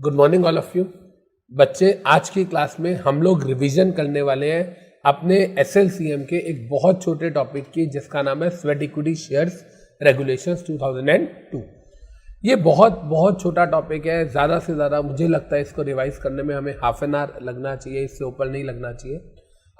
Good morning all of you. बच्चे, आज की क्लास में हम लोग रिवीजन करने वाले हैं अपने एसएलसीएम के एक बहुत छोटे टॉपिक की, जिसका नाम है स्वेट इक्विटी शेयर्स रेगुलेशंस 2002। ये बहुत छोटा टॉपिक है। ज़्यादा से ज़्यादा मुझे लगता है इसको रिवाइज करने में हमें हाफ एन आवर लगना चाहिए, इससे ऊपर नहीं लगना चाहिए।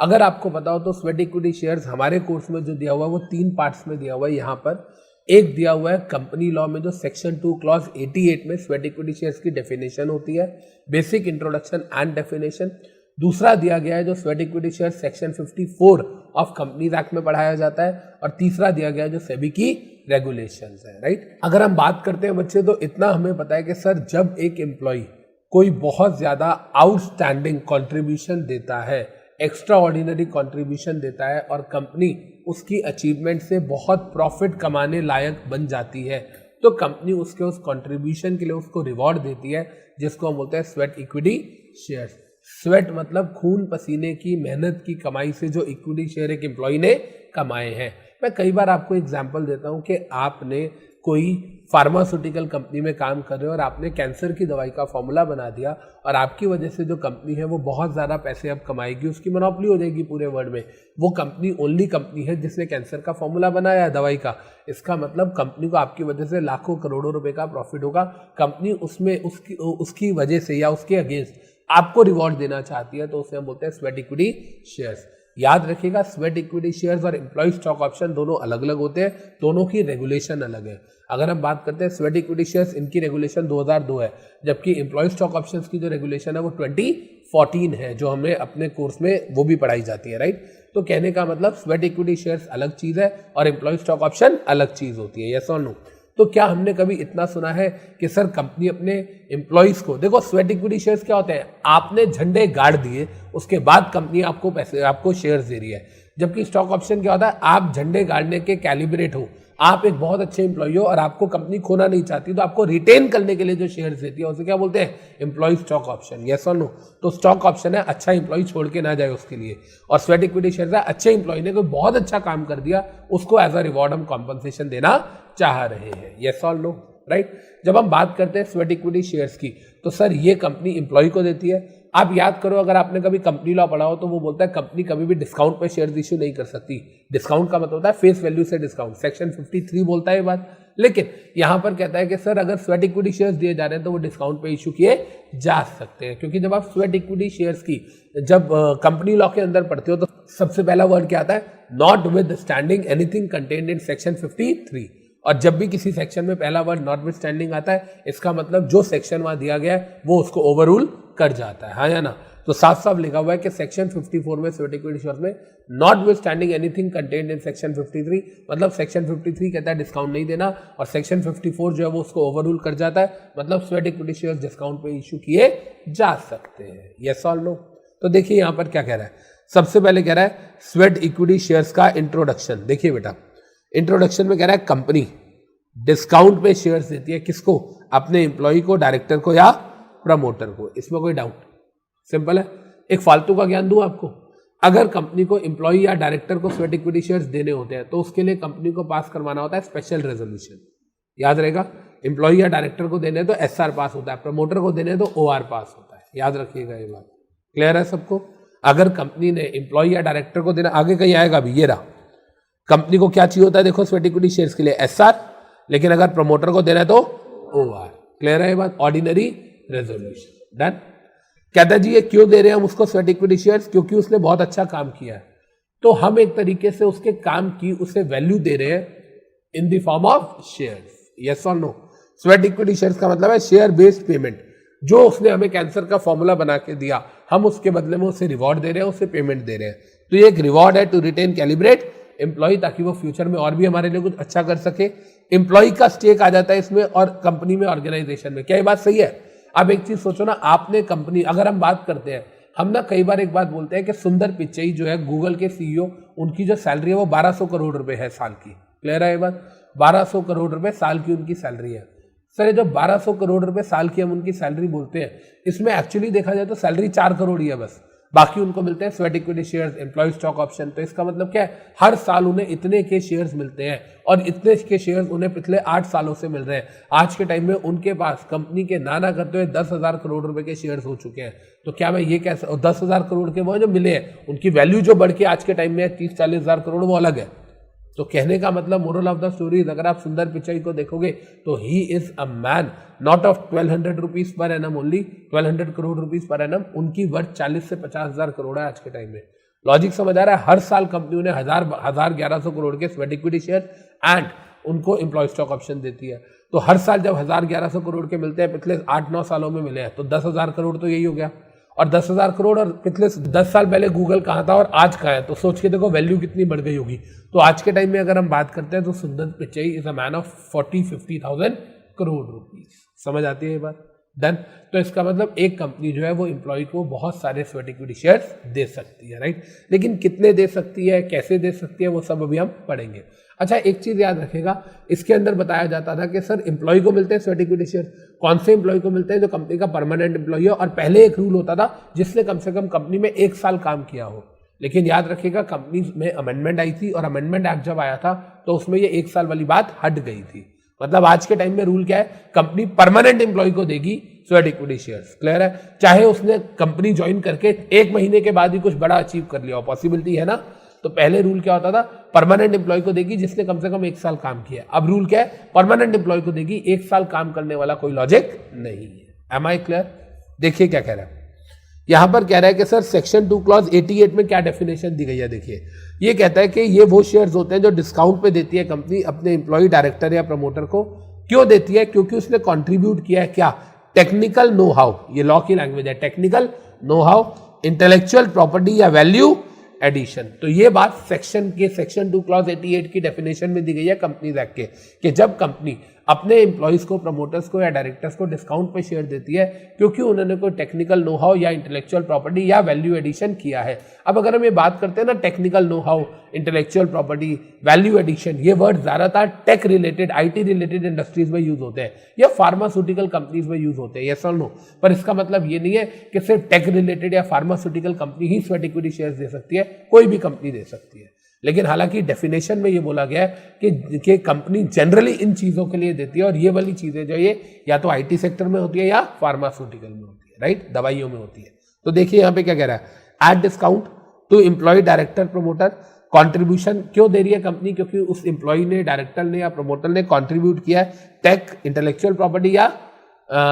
अगर आपको पता हो तो स्वेट इक्विटी शेयर्स हमारे कोर्स में जो दिया हुआ है वो 3 पार्ट्स में दिया हुआ है। यहाँ पर एक दिया हुआ है कंपनी लॉ में जो सेक्शन 2 क्लॉज 88 में स्वेट इक्विटी शेयर्स की डेफिनेशन होती है, बेसिक इंट्रोडक्शन एंड डेफिनेशन। दूसरा दिया गया है जो sweat equity shares section 54 of companies act में पढ़ाया जाता है, और तीसरा दिया गया है जो सेबी की रेगुलेशंस है, राइट। अगर हम बात करते हैं बच्चे, तो इतना हमें पता है कि सर जब एक एम्प्लॉय कोई बहुत ज्यादा आउटस्टैंडिंग कॉन्ट्रीब्यूशन देता है, एक्स्ट्रा ऑर्डिनरी कॉन्ट्रीब्यूशन देता है, और कंपनी उसकी अचीवमेंट से बहुत प्रॉफिट कमाने लायक बन जाती है, तो कंपनी उसके उस कंट्रीब्यूशन के लिए उसको रिवॉर्ड देती है, जिसको हम बोलते हैं स्वेट इक्विटी शेयर्स। स्वेट मतलब खून पसीने की मेहनत की कमाई से जो इक्विटी शेयर एक एम्प्लॉय ने कमाए हैं। मैं कई बार आपको एग्जांपल देता हूं कि आपने कोई फार्मास्यूटिकल कंपनी में काम कर रहे हो और आपने कैंसर की दवाई का फॉर्मूला बना दिया, और आपकी वजह से जो कंपनी है वो बहुत ज़्यादा पैसे अब कमाएगी, उसकी मोनोपोली हो जाएगी पूरे वर्ल्ड में। वो कंपनी ओनली कंपनी है जिसने कैंसर का फॉर्मूला बनाया है दवाई का। इसका मतलब कंपनी को आपकी वजह से लाखों करोड़ों रुपए का प्रॉफिट होगा। कंपनी उसमें उसकी वजह से या उसके अगेंस्ट आपको रिवॉर्ड देना चाहती है, तो उसे हम बोलते हैं स्वेट इक्विटी शेयर्स। याद रखिएगा, स्वेट इक्विटी शेयर्स और एम्प्लॉय स्टॉक ऑप्शन दोनों अलग अलग होते हैं, दोनों की रेगुलेशन अलग है। अगर हम बात करते हैं स्वेट इक्विटी शेयर्स, इनकी रेगुलेशन 2002 है, जबकि एम्प्लॉय स्टॉक ऑप्शंस की जो रेगुलेशन है वो 2014 है, जो हमें अपने कोर्स में वो भी पढ़ाई जाती है, राइट। तो कहने का मतलब स्वेट इक्विटी शेयर्स अलग चीज है और एम्प्लॉय स्टॉक ऑप्शन अलग चीज होती है, यस और नो। तो क्या हमने कभी इतना सुना है कि सर कंपनी अपने एम्प्लॉइज को, देखो स्वेट इक्विटी शेयर्स क्या होते हैं, आपने झंडे गाड़ दिए उसके बाद कंपनी आपको पैसे, आपको शेयर्स दे रही है। जबकि स्टॉक ऑप्शन क्या होता है, आप झंडे गाड़ने के कैलिब्रेट हो, आप एक बहुत अच्छे एम्प्लॉय हो और आपको कंपनी खोना नहीं चाहती, तो आपको रिटेन करने के लिए जो शेयर्स देती है उसे क्या बोलते हैं, एम्प्लॉय स्टॉक ऑप्शन, यस और नो। तो स्टॉक ऑप्शन है अच्छा एम्प्लॉय छोड़ के ना जाए उसके लिए, और स्वेट इक्विटी शेयर्स है अच्छे एम्प्लॉय ने कोई बहुत अच्छा काम कर दिया, उसको एज अ रिवॉर्ड हम कॉम्पनसेशन देना चाह रहे हैं, यस और नो, राइट। जब हम बात करते हैं स्वेट इक्विटी शेयर्स की, तो सर ये कंपनी एम्प्लॉय को देती है। आप याद करो, अगर आपने कभी कंपनी लॉ पढ़ा हो तो वो बोलता है कंपनी कभी भी डिस्काउंट पे शेयर्स इश्यू नहीं कर सकती। डिस्काउंट का मतलब होता है फेस वैल्यू से डिस्काउंट, सेक्शन 53 बोलता है ये बात। लेकिन यहां पर कहता है कि सर अगर स्वेट इक्विटी शेयर्स दिए जा रहे हैं तो वो डिस्काउंट पे इशू किए जा सकते हैं, क्योंकि जब आप स्वेट इक्विटी शेयर्स की जब कंपनी लॉ के अंदर पढ़ते हो तो सबसे पहला वर्ड क्या आता है, not with standing anything contained in section 53। और जब भी किसी सेक्शन में पहला वर्ड नॉट विद स्टैंडिंग आता है, इसका मतलब जो सेक्शन वहां दिया गया है वो उसको ओवररूल कर जाता है, हाँ या ना। तो साफ साफ लिखा हुआ है कि सेक्शन 54 में स्वेट इक्विटी शेयर्स में not with standing anything contained in section 53, मतलब सेक्शन 53 कहता है डिस्काउंट नहीं देना, और सेक्शन 54 जो है वो उसको ओवररूल कर जाता है, मतलब स्वेट इक्विटी शेयर्स डिस्काउंट पे इशू किए जा सकते हैं, यस और नो। तो देखिए यहां पर क्या कह रहा है, सबसे पहले कह रहा है स्वेट इक्विटी शेयर्स का इंट्रोडक्शन। देखिए बेटा, इंट्रोडक्शन में कह रहा है कंपनी डिस्काउंट पे शेयर्स देती है, किसको, अपने एम्प्लॉय को, डायरेक्टर को या प्रमोटर को। इसमें कोई डाउट, सिंपल है। एक फालतू का ज्ञान दूं आपको, अगर कंपनी को एम्प्लॉय या डायरेक्टर को स्वेट इक्विटी शेयर्स देने होते हैं तो उसके लिए कंपनी को पास करवाना होता है स्पेशल रेजोल्यूशन, याद रहेगा। एम्प्लॉय या डायरेक्टर को देने तो एसआर पास होता है, प्रमोटर को देने तो ओआर पास होता है, याद रखिएगा ये बात, क्लियर है सबको। अगर कंपनी ने एम्प्लॉय या डायरेक्टर को देना, आगे कहीं आएगा भी, ये रहा, कंपनी को क्या चाहिए होता है, देखो स्वेट इक्विटी शेयर्स के लिए एसआर, लेकिन अगर प्रमोटर को देना है तो ओआर, क्लियर है ये बात, ऑर्डिनरी रेजोल्यूशन, डन। कहता है जी ये क्यों दे रहे हैं हम उसको स्वेट इक्विटी शेयर्स, क्योंकि उसने बहुत अच्छा काम किया है, तो हम एक तरीके से उसके काम की उसे वैल्यू दे रहे हैं in the form of shares, yes और नो। स्वेट इक्विटी शेयर्स का मतलब है शेयर बेस्ड पेमेंट, जो उसने हमें कैंसर का फॉर्मूला बना के दिया, हम उसके बदले में उसे रिवॉर्ड दे रहे हैं, उसे पेमेंट दे रहे हैं। तो ये एक रिवॉर्ड है टू रिटेन कैलिब्रेट एम्प्लॉय, ताकि वो फ्यूचर में और भी हमारे लिए कुछ अच्छा कर सके। एम्प्लॉय का स्टेक आ जाता है इसमें, और कंपनी में, ऑर्गेनाइजेशन में। क्या ये बात सही है? अब एक चीज सोचो ना, आपने कंपनी, अगर हम बात करते हैं, हम ना कई बार एक बात बोलते हैं कि सुंदर पिचई जो है गूगल के सीईओ, उनकी जो सैलरी है वो 1200 करोड़ रुपए है साल की, क्लियर है ये बात, 1200 करोड़ रुपए साल की उनकी सैलरी है। सर ये जो 1200 करोड़ रुपए साल की हम उनकी सैलरी बोलते हैं, इसमें एक्चुअली देखा जाए तो सैलरी 4 करोड़ ही है बस। बाकी उनको मिलते हैं sweat equity shares, employee stock option. तो इसका मतलब क्या है, हर साल उन्हें इतने के शेयर्स मिलते हैं और इतने के शेयर्स उन्हें पिछले 8 सालों से मिल रहे हैं। आज के टाइम में उनके पास कंपनी के नाना करते हुए 10,000 करोड़ रुपए के शेयर्स हो चुके हैं। तो क्या मैं ये कह, 10,000 करोड़ के वो जो मिले हैं उनकी वैल्यू जो बढ़ के आज के टाइम में 30-40 हज़ार करोड़ वो अलग है। तो कहने का मतलब मोरल ऑफ द स्टोरी, अगर आप सुंदर पिचाई को देखोगे तो he is a man not of 1200 rupees per annum only, 1200 crore rupees per annum. उनकी वर्थ 40 से 50 हज़ार करोड़ है आज के टाइम में। लॉजिक समझ आ रहा है? हर साल कंपनी उन्हें 1100 करोड़ के स्वेट इक्विटी शेयर एंड उनको एम्प्लॉय स्टॉक ऑप्शन देती है। तो हर साल जब 1100 करोड़ के मिलते हैं, पिछले 8-9 सालों में मिले हैं, तो 10,000 करोड़ तो यही हो गया। और 10,000 करोड़ और पिछले 10 साल पहले गूगल कहाँ था और आज कहाँ है, तो सोच के देखो वैल्यू कितनी बढ़ गई होगी। तो आज के टाइम में अगर हम बात करते हैं तो सुंदर Pichai is a man of 40-50,000 crore rupees. समझ आती है ये बात? डन। तो इसका मतलब एक कंपनी जो है वो एम्प्लॉय को बहुत सारे स्वेट इक्विटी शेयर्स दे सकती है, राइट। लेकिन कितने दे सकती है, कैसे दे सकती है, वो सब अभी हम पढ़ेंगे। अच्छा, एक चीज याद रखेगा, इसके अंदर बताया जाता था कि सर एम्प्लॉय को मिलते हैं स्वेट इक्विटी शेयर। कौन से एम्प्लॉय को मिलते हैं? जो कंपनी का परमानेंट एम्प्लॉय है। और पहले एक रूल होता था जिसने कम से कम कंपनी में 1 साल काम किया हो। लेकिन याद रखिएगा, कंपनी में अमेंडमेंट आई थी और अमेंडमेंट एक्ट जब आया था तो उसमें ये 1 साल वाली बात हट गई थी। मतलब आज के टाइम में रूल क्या है, कंपनी परमानेंट एम्प्लॉय को देगी स्वेट इक्विटी शेयर्स। क्लियर है? चाहे उसने कंपनी ज्वाइन करके 1 महीने के बाद ही कुछ बड़ा अचीव कर लिया हो, पॉसिबिलिटी है ना। तो पहले रूल क्या होता था, परमानेंट एम्प्लॉय को देगी जिसने कम से कम 1 साल काम किया। अब रूल क्या है, परमानेंट एम्प्लॉय को देगी, 1 साल काम करने वाला कोई लॉजिक नहीं है। Am I clear? देखिए क्या कह रहा है यहां पर। कह रहा है कि सर सेक्शन 2 क्लॉज 88 में क्या डेफिनेशन दी गई है। देखिए, ये कहता है कि ये वो शेयर्स होते हैं जो डिस्काउंट पे देती है कंपनी अपने एम्प्लॉय, डायरेक्टर या प्रमोटर को। क्यों देती है? क्योंकि उसने कंट्रीब्यूट किया है क्या, टेक्निकल नो हाउ। ये लॉ की लैंग्वेज है, technical know how, intellectual property या वैल्यू एडिशन। तो ये बात सेक्शन 2 क्लॉज 88 की डेफिनेशन में दी गई है कंपनीज एक्ट के, कि जब कंपनी अपने एम्प्लॉइज को, प्रमोटर्स को या डायरेक्टर्स को डिस्काउंट पे शेयर देती है क्योंकि उन्होंने कोई टेक्निकल नो हाउ या इंटेलेक्चुअल प्रॉपर्टी या वैल्यू एडिशन किया है। अब अगर हम ये बात करते हैं ना, technical know how, intellectual property, value addition, ये वर्ड ज्यादातर tech related, IT related industries में यूज होते हैं या फार्मास्यूटिकल कंपनीज में यूज होते हैं, यस और नो। पर इसका मतलब ये नहीं है कि सिर्फ टेक रिलेटेड या फार्मास्यूटिकल कंपनी ही स्वेट इक्विटी शेयर्स दे सकती है, कोई भी कंपनी दे सकती है। लेकिन हालांकि डेफिनेशन में ये बोला गया है कि कंपनी जनरली इन चीजों के लिए देती है, और ये वाली चीजें जो ये या तो IT सेक्टर में होती है या फार्मास्यूटिकल में होती है, राइट, दवाइयों में होती है। तो देखिए यहाँ पे क्या कह रहा है, at discount to employee, director, promoter. Contribution क्यों दे रही है कंपनी? क्योंकि उस एम्प्लॉय ने, डायरेक्टर ने या प्रमोटर ने कॉन्ट्रीब्यूट किया है टेक, इंटेलेक्चुअल प्रॉपर्टी या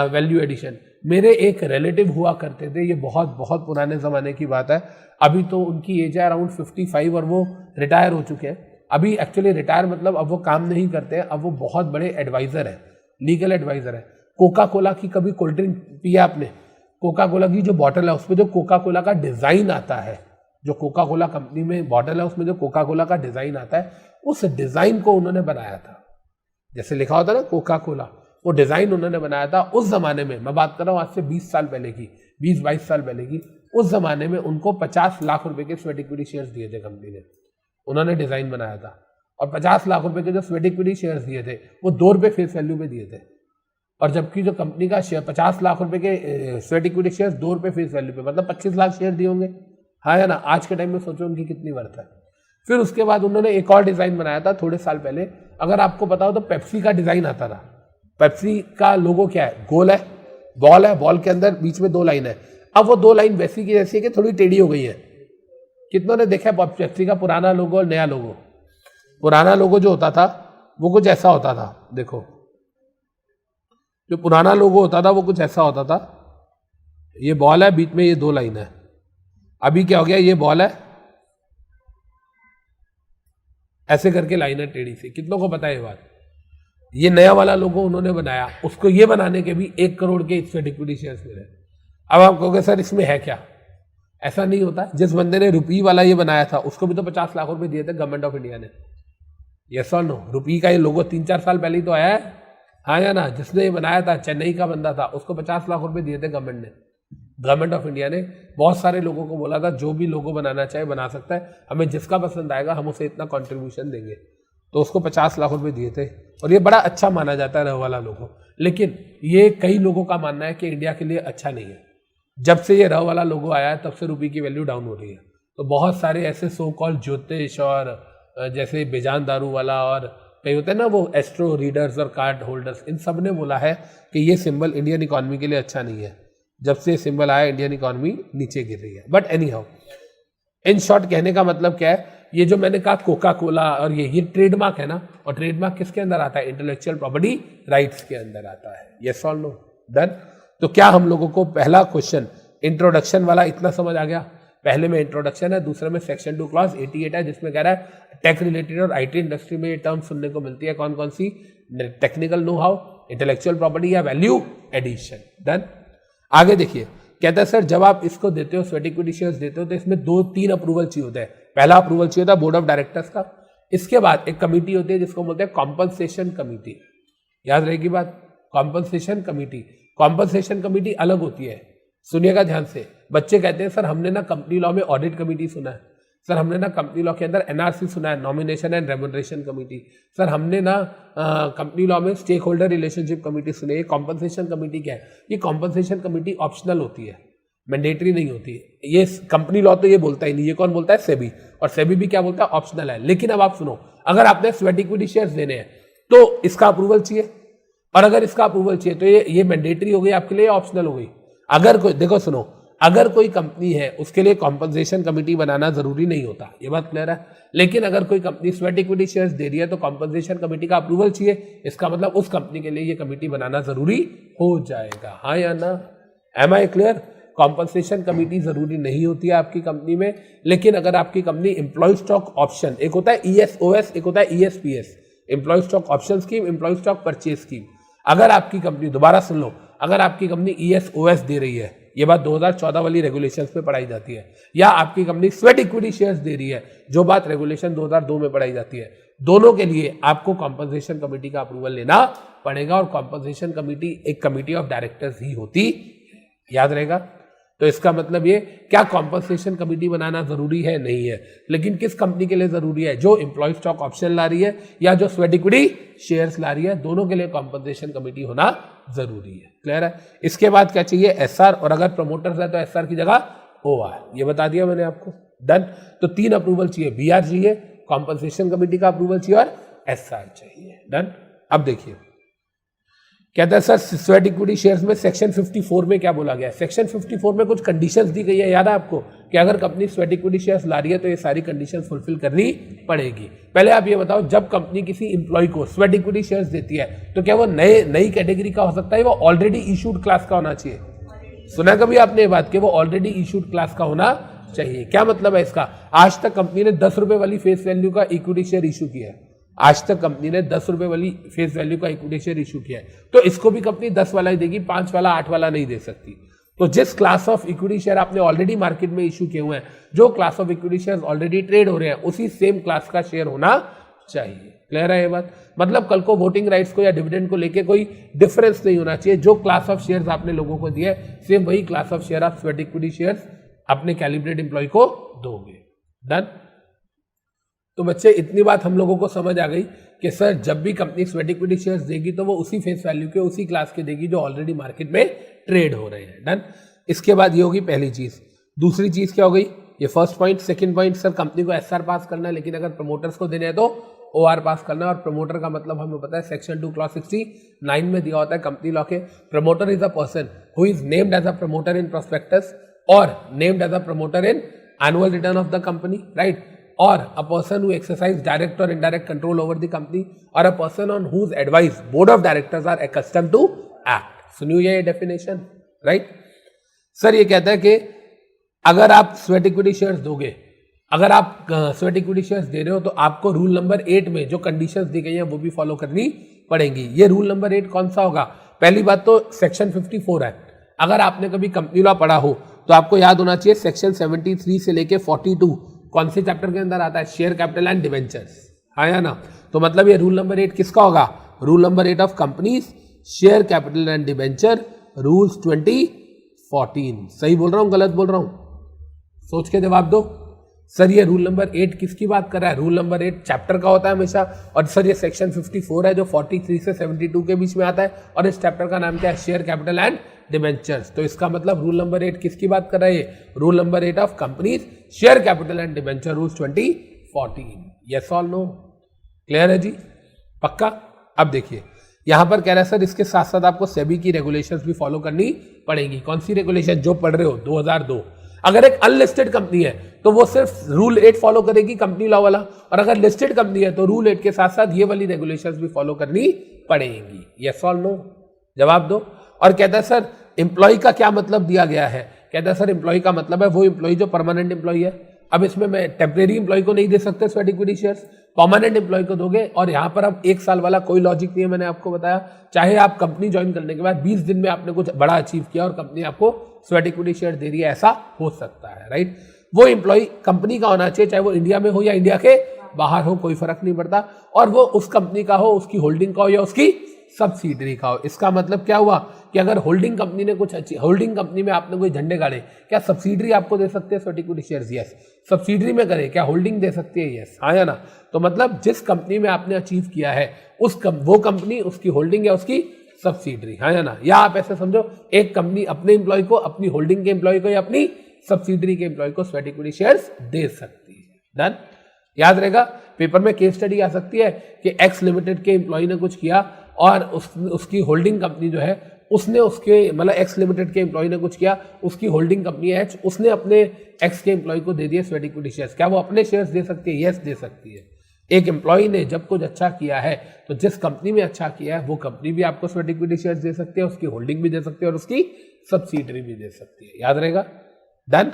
वैल्यू एडिशन। मेरे एक रिलेटिव हुआ करते थे, ये बहुत बहुत पुराने ज़माने की बात है, अभी तो उनकी एज है अराउंड 55 और वो रिटायर हो चुके हैं। अभी एक्चुअली रिटायर मतलब अब वो काम नहीं करते हैं, अब वो बहुत बड़े एडवाइज़र हैं, लीगल एडवाइज़र हैं। कोका कोला की कभी कोल्ड ड्रिंक पिया आपने? कोका कोला की जो बॉटल है उसमें जो कोका कोला का डिज़ाइन आता है, जो कोका कोला कंपनी में बॉटल है उसमें जो कोका कोला का डिज़ाइन आता है, उस डिज़ाइन को उन्होंने बनाया था। जैसे लिखा होता है ना कोका कोला, वो डिज़ाइन उन्होंने बनाया था उस ज़माने में। मैं बात कर रहा हूँ आज से 20 साल पहले की, 20-22 साल पहले की। उस ज़माने में उनको 50 लाख रुपए के स्वेट इक्विटी शेयर्स दिए थे कंपनी ने, उन्होंने डिज़ाइन बनाया था। और 50 लाख रुपए के जो स्वेट इक्विटी शेयर्स दिए थे वो 2 रुपये फेस वैल्यू पे दिए थे। और जबकि जो कंपनी का शेयर 50 लाख रुपए के स्वेट इक्विटी शेयर्स 2 रुपये फेस वैल्यू पे, मतलब 25 लाख शेयर दिए होंगे, हाँ या ना। आज के टाइम में सोचो उनकी कितनी वर्थ है। फिर उसके बाद उन्होंने एक और डिज़ाइन बनाया था थोड़े साल पहले, अगर आपको पता हो तो पेप्सी का डिज़ाइन आता था। पेप्सी का लोगो क्या है? गोल है, बॉल है, बॉल के अंदर बीच में 2 लाइन है। अब वो 2 लाइन वैसी की जैसी है कि थोड़ी टेढ़ी हो गई है। कितनों ने देखा है पेप्सी का पुराना लोगो और नया लोगो? पुराना लोगो जो होता था वो कुछ ऐसा होता था, देखो जो पुराना लोगो होता था वो कुछ ऐसा होता था, ये बॉल है, बीच में ये 2 लाइन है। अभी क्या हो गया, ये बॉल है, ऐसे करके लाइन है टेढ़ी सी। कितनों को पता है ये बात? ये नया वाला लोगो उन्होंने बनाया, उसको ये बनाने के भी 1 करोड़ के स्वेट इक्विटी शेयर्स मिले। अब आप कहोगे सर इसमें है क्या? ऐसा नहीं होता। जिस बंदे ने रुपी वाला ये बनाया था उसको भी तो 50 लाख रुपए दिए थे गवर्नमेंट ऑफ इंडिया ने, यस और नो। रुपी का ये लोगो 3-4 साल पहले ही तो आया है, हाँ या ना। जिसने ये बनाया था चेन्नई का बंदा था, उसको 50 लाख रुपए दिए थे गवर्नमेंट ने, गवर्नमेंट ऑफ इंडिया ने। बहुत सारे लोगों को बोला था जो भी लोगो बनाना चाहे बना सकता है, हमें जिसका पसंद आएगा हम उसे इतना कॉन्ट्रीब्यूशन देंगे। तो उसको 50 लाख रुपए दिए थे और ये बड़ा अच्छा माना जाता है वाला लोगो। लेकिन ये कई लोगों का मानना है कि इंडिया के लिए अच्छा नहीं है। जब से ये र वाला लोगो आया है तब से रुपये की वैल्यू डाउन हो रही है। तो बहुत सारे ऐसे सो कॉल ज्योतिष और जैसे बेजान दारू वाला और कई होते हैं ना वो एस्ट्रो रीडर्स और कार्ड होल्डर्स, इन सब ने बोला है कि ये सिंबल इंडियन इकोनॉमी के लिए अच्छा नहीं है। जब से सिंबल आया इंडियन इकोनॉमी नीचे गिर रही है। But any how, in short कहने का मतलब क्या है, ये जो मैंने कहा कोका कोला और ये ट्रेडमार्क है ना, और ट्रेडमार्क किसके अंदर आता है, इंटेलेक्चुअल प्रॉपर्टी राइट्स के अंदर आता है। यस और नो, डन। तो क्या हम लोगों को पहला क्वेश्चन इंट्रोडक्शन वाला इतना समझ आ गया? पहले में इंट्रोडक्शन है, दूसरे में सेक्शन 2 क्लॉज 88 है जिसमें कह रहा है टेक रिलेटेड और आईटी इंडस्ट्री में ये टर्म सुनने को मिलती है। कौन कौन सी? Technical know how, intellectual property या वैल्यू एडिशन। डन। आगे देखिए, कहता है सर जब आप इसको देते हो स्वेट इक्विटी शेयर्स देते हो तो इसमें 2-3 अप्रूवल चाहिए होता है। पहला अप्रूवल चाहिए होता है बोर्ड ऑफ डायरेक्टर्स का, इसके बाद एक कमेटी होती है जिसको बोलते हैं कॉम्पनसेशन कमेटी। याद रहेगी बात, कॉम्पनसेशन कमेटी। कॉम्पनसेशन कमेटी अलग होती है, सुनिएगा ध्यान से। बच्चे कहते हैं सर हमने ना कंपनी लॉ में ऑडिट कमेटी सुना है, सर हमने ना कंपनी लॉ के अंदर एनआरसी सुना है, nomination and remuneration committee, sir हमने ना कंपनी लॉ में स्टेक होल्डर रिलेशनशिप कमेटी सुनी है। ये कॉम्पनसेशन कमेटी क्या है? ये कॉम्पनसेशन कमेटी ऑप्शनल होती है, मैंडेटरी नहीं होती है। ये कंपनी लॉ तो ये बोलता ही नहीं, ये कौन बोलता है? सेबी। और सेबी भी क्या बोलता है? ऑप्शनल है। लेकिन अब आप सुनो, अगर आपने स्वेट इक्विटी शेयर्स देने हैं तो इसका अप्रूवल चाहिए, और अगर इसका अप्रूवल चाहिए तो ये मैंडेटरी हो गई आपके लिए, ऑप्शनल हो गई। अगर कोई, देखो सुनो, अगर कोई कंपनी है उसके लिए कॉम्पनसेशन कमेटी बनाना जरूरी नहीं होता, ये बात क्लियर है। लेकिन अगर कोई कंपनी स्वेट इक्विटी शेयर्स दे रही है तो कॉम्पनसेशन कमेटी का अप्रूवल चाहिए। इसका मतलब उस कंपनी के लिए ये कमेटी बनाना जरूरी हो जाएगा, हाँ या ना? Am I clear? Compensation committee जरूरी नहीं होती है आपकी कंपनी में, लेकिन अगर आपकी कंपनी एम्प्लॉय स्टॉक ऑप्शन, एक होता है ESOS, एक होता है ESPS, employee stock option scheme, employee stock purchase scheme. अगर आपकी कंपनी, दोबारा सुन लो, अगर आपकी कंपनी ESOS दे रही है, ये बात 2014 वाली रेगुलेशंस में पढ़ाई जाती है, या आपकी कंपनी स्वेट इक्विटी शेयर्स दे रही है, जो बात रेगुलेशन 2002 में पढ़ाई जाती है, दोनों के लिए आपको कॉम्पनसेशन कमेटी का अप्रूवल लेना पड़ेगा। और कॉम्पनसेशन कमेटी एक कमेटी ऑफ डायरेक्टर्स ही होती, याद रहेगा। तो इसका मतलब ये, क्या कॉम्पनसेशन कमेटी बनाना जरूरी है? नहीं है। लेकिन किस कंपनी के लिए जरूरी है? जो एम्प्लॉय स्टॉक ऑप्शन ला रही है या जो स्वेट इक्विटी शेयर्स ला रही है, दोनों के लिए कॉम्पनसेशन कमेटी होना जरूरी है। क्लियर है? इसके बाद क्या चाहिए? SR, और अगर प्रमोटर्स है तो SR की जगह OR, ये बता दिया मैंने आपको। डन। तो 3 अप्रूवल चाहिए, BR चाहिए, कॉम्पनसेशन कमेटी का अप्रूवल चाहिए और SR चाहिए। डन। अब देखिए, कहता है सर स्वेट इक्विटी शेयर्स में सेक्शन 54 में क्या बोला गया है? सेक्शन 54 में कुछ कंडीशंस दी गई है, याद है आपको, कि अगर कंपनी स्वेट इक्विटी शेयर्स ला रही है तो ये सारी कंडीशंस फुलफिल करनी पड़ेगी। पहले आप ये बताओ, जब कंपनी किसी इंप्लॉय को स्वेट इक्विटी शेयर्स देती है तो क्या वो नई कैटेगरी का हो सकता है? वो ऑलरेडी इशूड क्लास का होना चाहिए। सुना कभी आपने ये बात कि वो ऑलरेडी इशूड क्लास का होना चाहिए? क्या मतलब है इसका? आज तक कंपनी ने 10 रुपए वाली फेस वैल्यू का इक्विटी शेयर इशू किया है, आज तक कंपनी ने 10 रुपए वाली फेस वैल्यू का इक्विटी शेयर इशू किया है, तो इसको भी कंपनी 10 वाला ही देगी, 5 वाला 8 वाला नहीं दे सकती। तो जिस क्लास ऑफ इक्विटी शेयर आपने ऑलरेडी मार्केट में इशू किए हुए हैं, जो class of equity share already trade हो रहे हैं, उसी सेम क्लास का शेयर होना चाहिए। क्लियर है ये बात? मतलब कल को वोटिंग राइट्स को या डिविडेंड को लेके कोई डिफरेंस नहीं होना चाहिए। जो क्लास ऑफ शेयर्स आपने लोगों को दिए, सेम वही क्लास ऑफ शेयर आप स्वेट इक्विटी शेयर्स अपने कैलिब्रेट एम्प्लॉय को दोगे। डन। तो बच्चे इतनी बात हम लोगों को समझ आ गई कि सर जब भी कंपनी स्वेट इक्विटी शेयर्स देगी तो वो उसी फेस वैल्यू के, उसी क्लास के देगी जो ऑलरेडी मार्केट में ट्रेड हो रहे हैं। डन। इसके बाद ये होगी पहली चीज। दूसरी चीज क्या हो गई? ये first point. Second point, sir company को SR पास करना है, लेकिन अगर प्रमोटर्स को देने हैं तो OR पास करना है। और प्रमोटर का मतलब हमें पता है सेक्शन 2 क्लॉज 69 में दिया होता है कंपनी लॉ के। Promoter is a person who is named as a promoter in prospectus और named as a promoter in annual return of the company, right? or a person who exercise direct or indirect control over the company, or a person on whose advice board of directors are accustomed to act. सुनिए ये definition, right? Sir ये कहता है कि अगर आप sweat equity shares दोगे, अगर आप स्वेट इक्विटी शेयर्स दे रहे हो तो आपको रूल नंबर 8 में जो कंडीशंस दी गई हैं वो भी फॉलो करनी पड़ेंगी। ये रूल नंबर 8 कौन सा होगा? पहली बात तो सेक्शन 54 है। अगर आपने कभी कंपनी लॉ पढ़ा हो तो आपको याद होना चाहिए सेक्शन 73 से लेके 42 कौन से चैप्टर के अंदर आता है? शेयर कैपिटल एंड डिवेंचर्स, हाँ या ना? तो मतलब ये रूल नंबर 8 किसका होगा? Rule number 8 of companies share capital and debenture rules 2014। सही बोल रहा हूं, गलत बोल रहा हूं? सोच के जवाब दो। सर ये रूल नंबर 8 किसकी बात कर रहा है? रूल नंबर 8 चैप्टर का होता है हमेशा, और सर ये सेक्शन 54 है जो 43 से 72 के बीच में आता है, और इस चैप्टर का नाम क्या है? Share capital and debentures. तो इसका मतलब रूल नंबर 8 किसकी बात कर रहा है? Rule number 8 of companies share capital and debenture rules 2014। Yes और नो? क्लियर है जी? पक्का? अब देखिए यहां पर कह रहा है सर इसके साथ साथ आपको सेबी की रेगुलेशंस भी फॉलो करनी पड़ेगी। कौन सी रेगुलेशन? जो पढ़ रहे हो 2002। अगर एक अनलिस्टेड कंपनी है तो वो सिर्फ रूल 8 फॉलो करेगी, कंपनी लॉ वाला, और अगर लिस्टेड कंपनी है तो रूल 8 के साथ साथ ये वाली रेगुलेशंस भी फॉलो करनी पड़ेगी। यस और नो? जवाब दो। और कहता है सर एम्प्लॉय का क्या मतलब दिया गया है? कहता है सर एम्प्लॉय का मतलब है वो एम्प्लॉय जो परमानेंट एम्प्लॉय है। अब इसमें मैं टेम्परेरी एम्प्लॉय को नहीं दे सकते sweat equity shares, permanent employee को दोगे। और यहां पर अब 1 साल वाला कोई लॉजिक नहीं है, मैंने आपको बताया। चाहे आप कंपनी ज्वाइन करने के बाद 20 दिन में आपने कुछ बड़ा अचीव किया और कंपनी आपको स्वेट इक्विटी शेयर दे रही है, ऐसा हो सकता है, राइट। वो एम्प्लॉय कंपनी का होना चाहिए, चाहे वो इंडिया में हो या इंडिया के बाहर हो, कोई फर्क नहीं पड़ता, और वो उस कंपनी का हो, उसकी होल्डिंग का हो या उसकी सब्सिडरी का हो। इसका मतलब क्या हुआ कि अगर होल्डिंग कंपनी ने कुछ अच्छी, होल्डिंग कंपनी में आपने कोई झंडे गाड़े, क्या सब्सिडरी आपको दे सकते हैं sweat equity shares? Yes. Subsidiary में करे क्या होल्डिंग दे सकती है? यस। हाँ या ना? तो मतलब जिस कंपनी में आपने अचीव किया है वो कंपनी उसकी होल्डिंग या उसकी सब्सिडरी। हाँ या ना? या आप ऐसे समझो एक कंपनी अपने एम्प्लॉय को, अपनी होल्डिंग के एम्प्लॉय को या अपनी सब्सिडरी के एम्प्लॉय को स्वेट इक्विटी शेयर्स दे सकती है। डन? याद रहेगा, पेपर में केस स्टडी आ सकती है कि एक्स लिमिटेड के एम्प्लॉय ने कुछ किया और उसकी होल्डिंग कंपनी जो है उसने उसके, मतलब एक्स लिमिटेड के एम्प्लॉय ने कुछ किया, उसकी होल्डिंग कंपनी है एच, उसने अपने एक्स के एम्प्लॉय को दे दिए स्वेट इक्विटी शेयर्स। क्या वो अपने शेयर्स दे सकती है? यस, दे सकती है। एक एम्प्लॉय ने जब कुछ अच्छा किया है तो जिस कंपनी में अच्छा किया है वो कंपनी भी आपको स्वेट इक्विटी शेयर्स दे सकती है, उसकी होल्डिंग भी दे सकती है और उसकी सब्सिडरी भी दे सकती है। याद रहेगा? डन?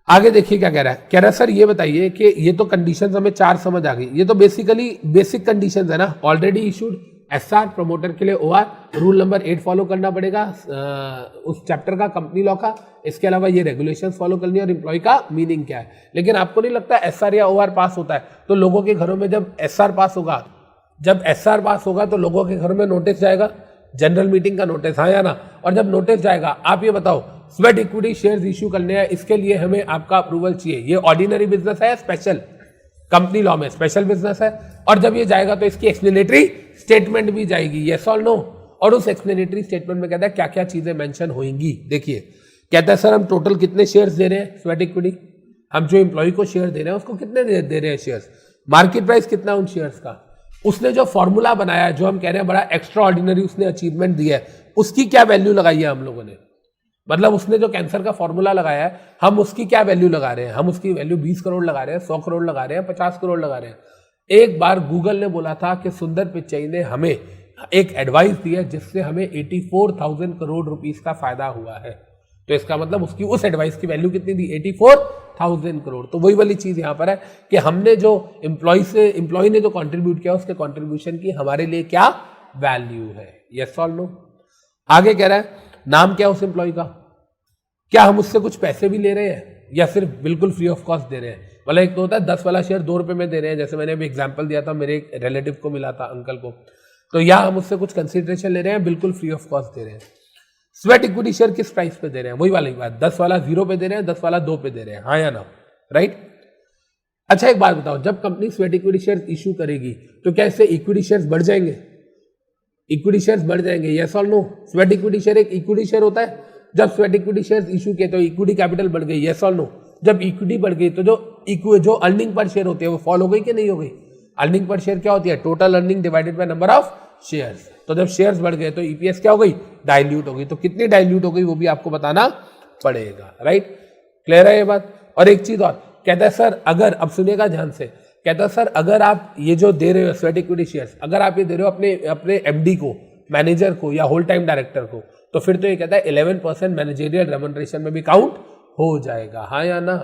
आगे देखिए क्या कह रहा है। कह रहा है सर ये बताइए कि ये तो कंडीशंस हमें 4 समझ आ गई, ये तो बेसिकली बेसिक कंडीशंस है ना। ऑलरेडी इशूड एसआर, प्रमोटर के लिए ओआर, रूल नंबर 8 फॉलो करना पड़ेगा उस चैप्टर का, कंपनी लॉ का। इसके अलावा ये रेगुलेशंस फॉलो करनी है और एम्प्लॉय का मीनिंग क्या है। लेकिन आपको नहीं लगता एसआर या ओआर पास होता है तो लोगों के घरों में जब एसआर पास होगा तो लोगों के घरों में नोटिस जाएगा, जनरल मीटिंग का नोटिस। हाँ या ना? और जब नोटिस जाएगा, आप ये बताओ स्वेट इक्विटी शेयर्स इश्यू करने हैं, इसके लिए हमें आपका अप्रूवल चाहिए। ये ऑर्डिनरी बिजनेस है या स्पेशल? कंपनी लॉ में स्पेशल बिजनेस है। और जब ये जाएगा तो इसकी एक्सप्लेनेटरी स्टेटमेंट भी जाएगी, यस और नो? और उस एक्सप्लेनेटरी स्टेटमेंट में कहता है क्या क्या चीजें मेंशन होंगी। देखिए कहता है सर हम टोटल कितने शेयर्स दे रहे हैं स्वेट इक्विटी, हम जो एम्प्लॉय को शेयर दे रहे हैं उसको कितने दे रहे हैं शेयर्स, मार्केट प्राइस कितना उन शेयर्स का, उसने जो फॉर्मूला बनाया जो हम कह रहे हैं बड़ा एक्स्ट्रा ऑर्डिनरी उसने अचीवमेंट दिया है, उसकी क्या वैल्यू लगाई है हम लोगों ने। मतलब उसने जो कैंसर का फॉर्मूला लगाया है हम उसकी क्या वैल्यू लगा रहे हैं, हम उसकी वैल्यू 20 करोड़ लगा रहे हैं, 100 करोड़ लगा रहे हैं, 50 करोड़ लगा रहे हैं। एक बार गूगल ने बोला था कि सुंदर पिचाई ने हमें एक एडवाइस दी है जिससे हमें 84,000 करोड़ रुपीस का फायदा हुआ है। तो इसका मतलब उसकी उस एडवाइस की वैल्यू कितनी थी? 84,000 करोड़। तो वही वाली चीज यहां पर है कि हमने जो एम्प्लॉय ने जो कंट्रीब्यूट किया उसके कंट्रीब्यूशन की हमारे लिए क्या वैल्यू है। यस और नो? आगे कह रहा है नाम क्या उस एम्प्लॉय का, क्या हम उससे कुछ पैसे भी ले रहे हैं या सिर्फ बिल्कुल फ्री ऑफ कॉस्ट दे रहे हैं। मतलब एक तो होता है 10 वाला शेयर 2 रुपए में दे रहे हैं, जैसे मैंने अभी एग्जांपल दिया था, मेरे एक रिलेटिव को मिला था, अंकल को। तो या हम उससे कुछ कंसिडरेशन ले रहे हैं, बिल्कुल फ्री ऑफ कॉस्ट दे रहे हैं। स्वेट इक्विटी शेयर किस प्राइस पे दे रहे हैं, वही वाली बात, 10 वाला 0 पे दे रहे हैं, 10 वाला 2 पे दे रहे हैं। हाँ या ना? राइट? अच्छा एक बात बताओ, जब company sweat equity share issue करेगी तो क्या इससे इक्विटी शेयर्स बढ़ जाएंगे? इक्विटी शेयर्स बढ़ जाएंगे, यस और नो? स्वेट इक्विटी शेयर एक इक्विटी शेयर होता है। जब स्वेट इक्विटी शेयर्स इशू किए तो इक्विटी कैपिटल बढ़ गई, यस और नो? जब इक्विटी बढ़ गई तो जो अर्निंग पर शेयर होती है वो फॉल हो गई कि नहीं हो गई? अर्निंग पर शेयर क्या होती है? Total earning divided by number of shares. तो जब शेयर्स बढ़ गए तो ईपीएस क्या हो गई? डाइल्यूट हो गई। तो कितनी डाइल्यूट हो गई वो भी आपको बताना पड़ेगा। राइट? क्लियर है ये बात? और एक चीज और कहता है सर, अगर, अब सुनिएगा ध्यान से, कहता है सर अगर आप ये जो दे रहे हो स्वेट इक्विटी शेयर्स, अगर आप ये दे रहे हो अपने एमडी को, मैनेजर को या होल टाइम डायरेक्टर को, तो फिर तो ये कहता है 11% मैनेजरियल रेमुनरेशन में भी काउंट हो जाएगा। हाँ या ना?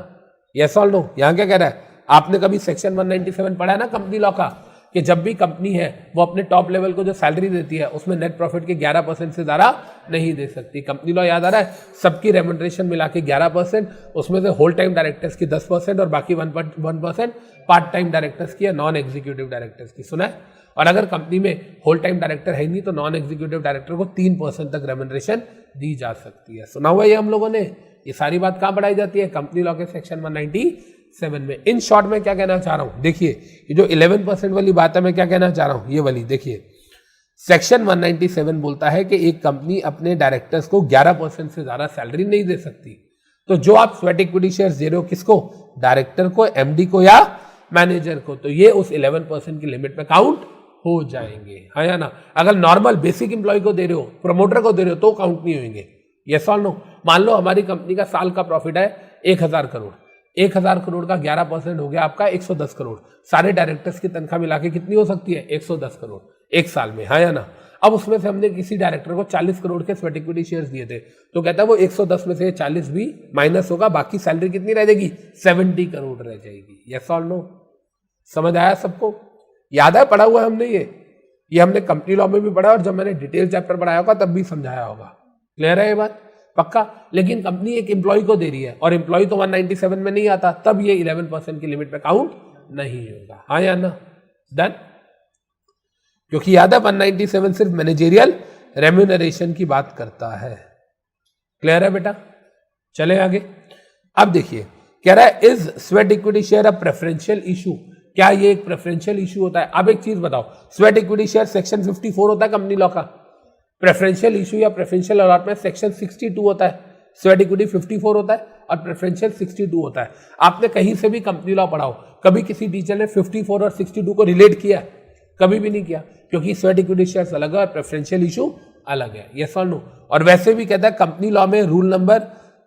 यस और नो? यहां क्या कह रहा है? आपने कभी सेक्शन 197 पढ़ा है ना कंपनी लॉ का, कि जब भी कंपनी है वो अपने टॉप लेवल को जो सैलरी देती है उसमें नेट प्रॉफिट के 11% से ज्यादा नहीं दे सकती। कंपनी लॉ याद आ रहा है? सबकी रेमुनरेशन मिला के 11%, उसमें से होल टाइम डायरेक्टर्स की 10% और बाकी 1% पार्ट टाइम डायरेक्टर्स की या नॉन एग्जीक्यूटिव डायरेक्टर्स की। सुना है? और अगर कंपनी में होल टाइम डायरेक्टर है नहीं तो नॉन एग्जीक्यूटिव डायरेक्टर को 3% तक रेमुनरेशन दी जा सकती है। सुना हुआ ये हम लोगों ने? ये सारी बात कहाँ पढ़ाई जाती है? कंपनी लॉ के सेक्शन 197 में। इन शॉर्ट में क्या कहना चाह रहा हूं, देखिए ये जो 11% वाली बात है, मैं क्या कहना चाह रहा हूं, ये वाली देखिए, सेक्शन 197 बोलता है कि एक कंपनी अपने डायरेक्टर्स को 11% से ज्यादा सैलरी नहीं दे सकती। तो जो आप स्वेट इक्विटी शेयर्स दे रहे हो किसको? डायरेक्टर को, एमडी को या मैनेजर को, तो ये उस 11% की लिमिट में काउंट हो जाएंगे, हाँ या ना? अगर नॉर्मल बेसिक एम्प्लॉय को दे रहे हो, प्रमोटर को दे रहे हो, तो काउंट नहीं होंगे। यस और नो? मान लो हमारी कंपनी का साल का प्रॉफिट है 1000 करोड़, 1000 करोड़ का 11% हो गया आपका 110 करोड़। सारे डायरेक्टर्स की तनख्वाह मिला के कितनी हो सकती है? 110 करोड़ एक साल में, हाँ या ना? अब उसमें से हमने किसी डायरेक्टर को 40 करोड़ के स्वेट इक्विटी शेयर्स दिए थे, तो कहता है वो 110 में से 40 भी माइनस होगा, बाकी सैलरी कितनी रह जाएगी? 70 करोड़ रह जाएगी। यस और नो? समझ आया सबको? याद है, पढ़ा हुआ है हमने ये हमने कंपनी लॉ में भी पढ़ा, और जब मैंने डिटेल चैप्टर पढ़ाया होगा तब भी समझाया होगा। क्लियर है ये बात? पक्का? लेकिन कंपनी एक एम्प्लॉय को दे रही है, और एम्प्लॉय तो 197 में नहीं आता, तब ये 11% की लिमिट पे काउंट नहीं होगा, हाँ या ना? डन? क्योंकि याद है 197 सिर्फ मैनेजेरियल रेम्यूनरेशन की बात करता है। क्लियर है बेटा? चले आगे। अब देखिए, कह रहा है is sweat equity share a preferential issue? क्या ये एक प्रेफरेंशियल इशू होता है? अब एक चीज बताओ, स्वेट इक्विटी शेयर सेक्शन 54 होता है कंपनी लॉ का, प्रेफरेंशियल इशू या प्रेफरेंशियल अलॉटमेंट सेक्शन 62 होता है, स्वेट इक्विटी 54 होता है और प्रेफरेंशियल 62 होता है। आपने कहीं से भी कंपनी लॉ पढ़ाओ, कभी किसी टीचर ने 54 और 62 को रिलेट किया? कभी भी नहीं किया, क्योंकि स्वेट इक्विटी शेयर्स अलग है और प्रेफरेंशियल इशू अलग है। यस और नो? और वैसे भी कहता है कंपनी लॉ में रूल नंबर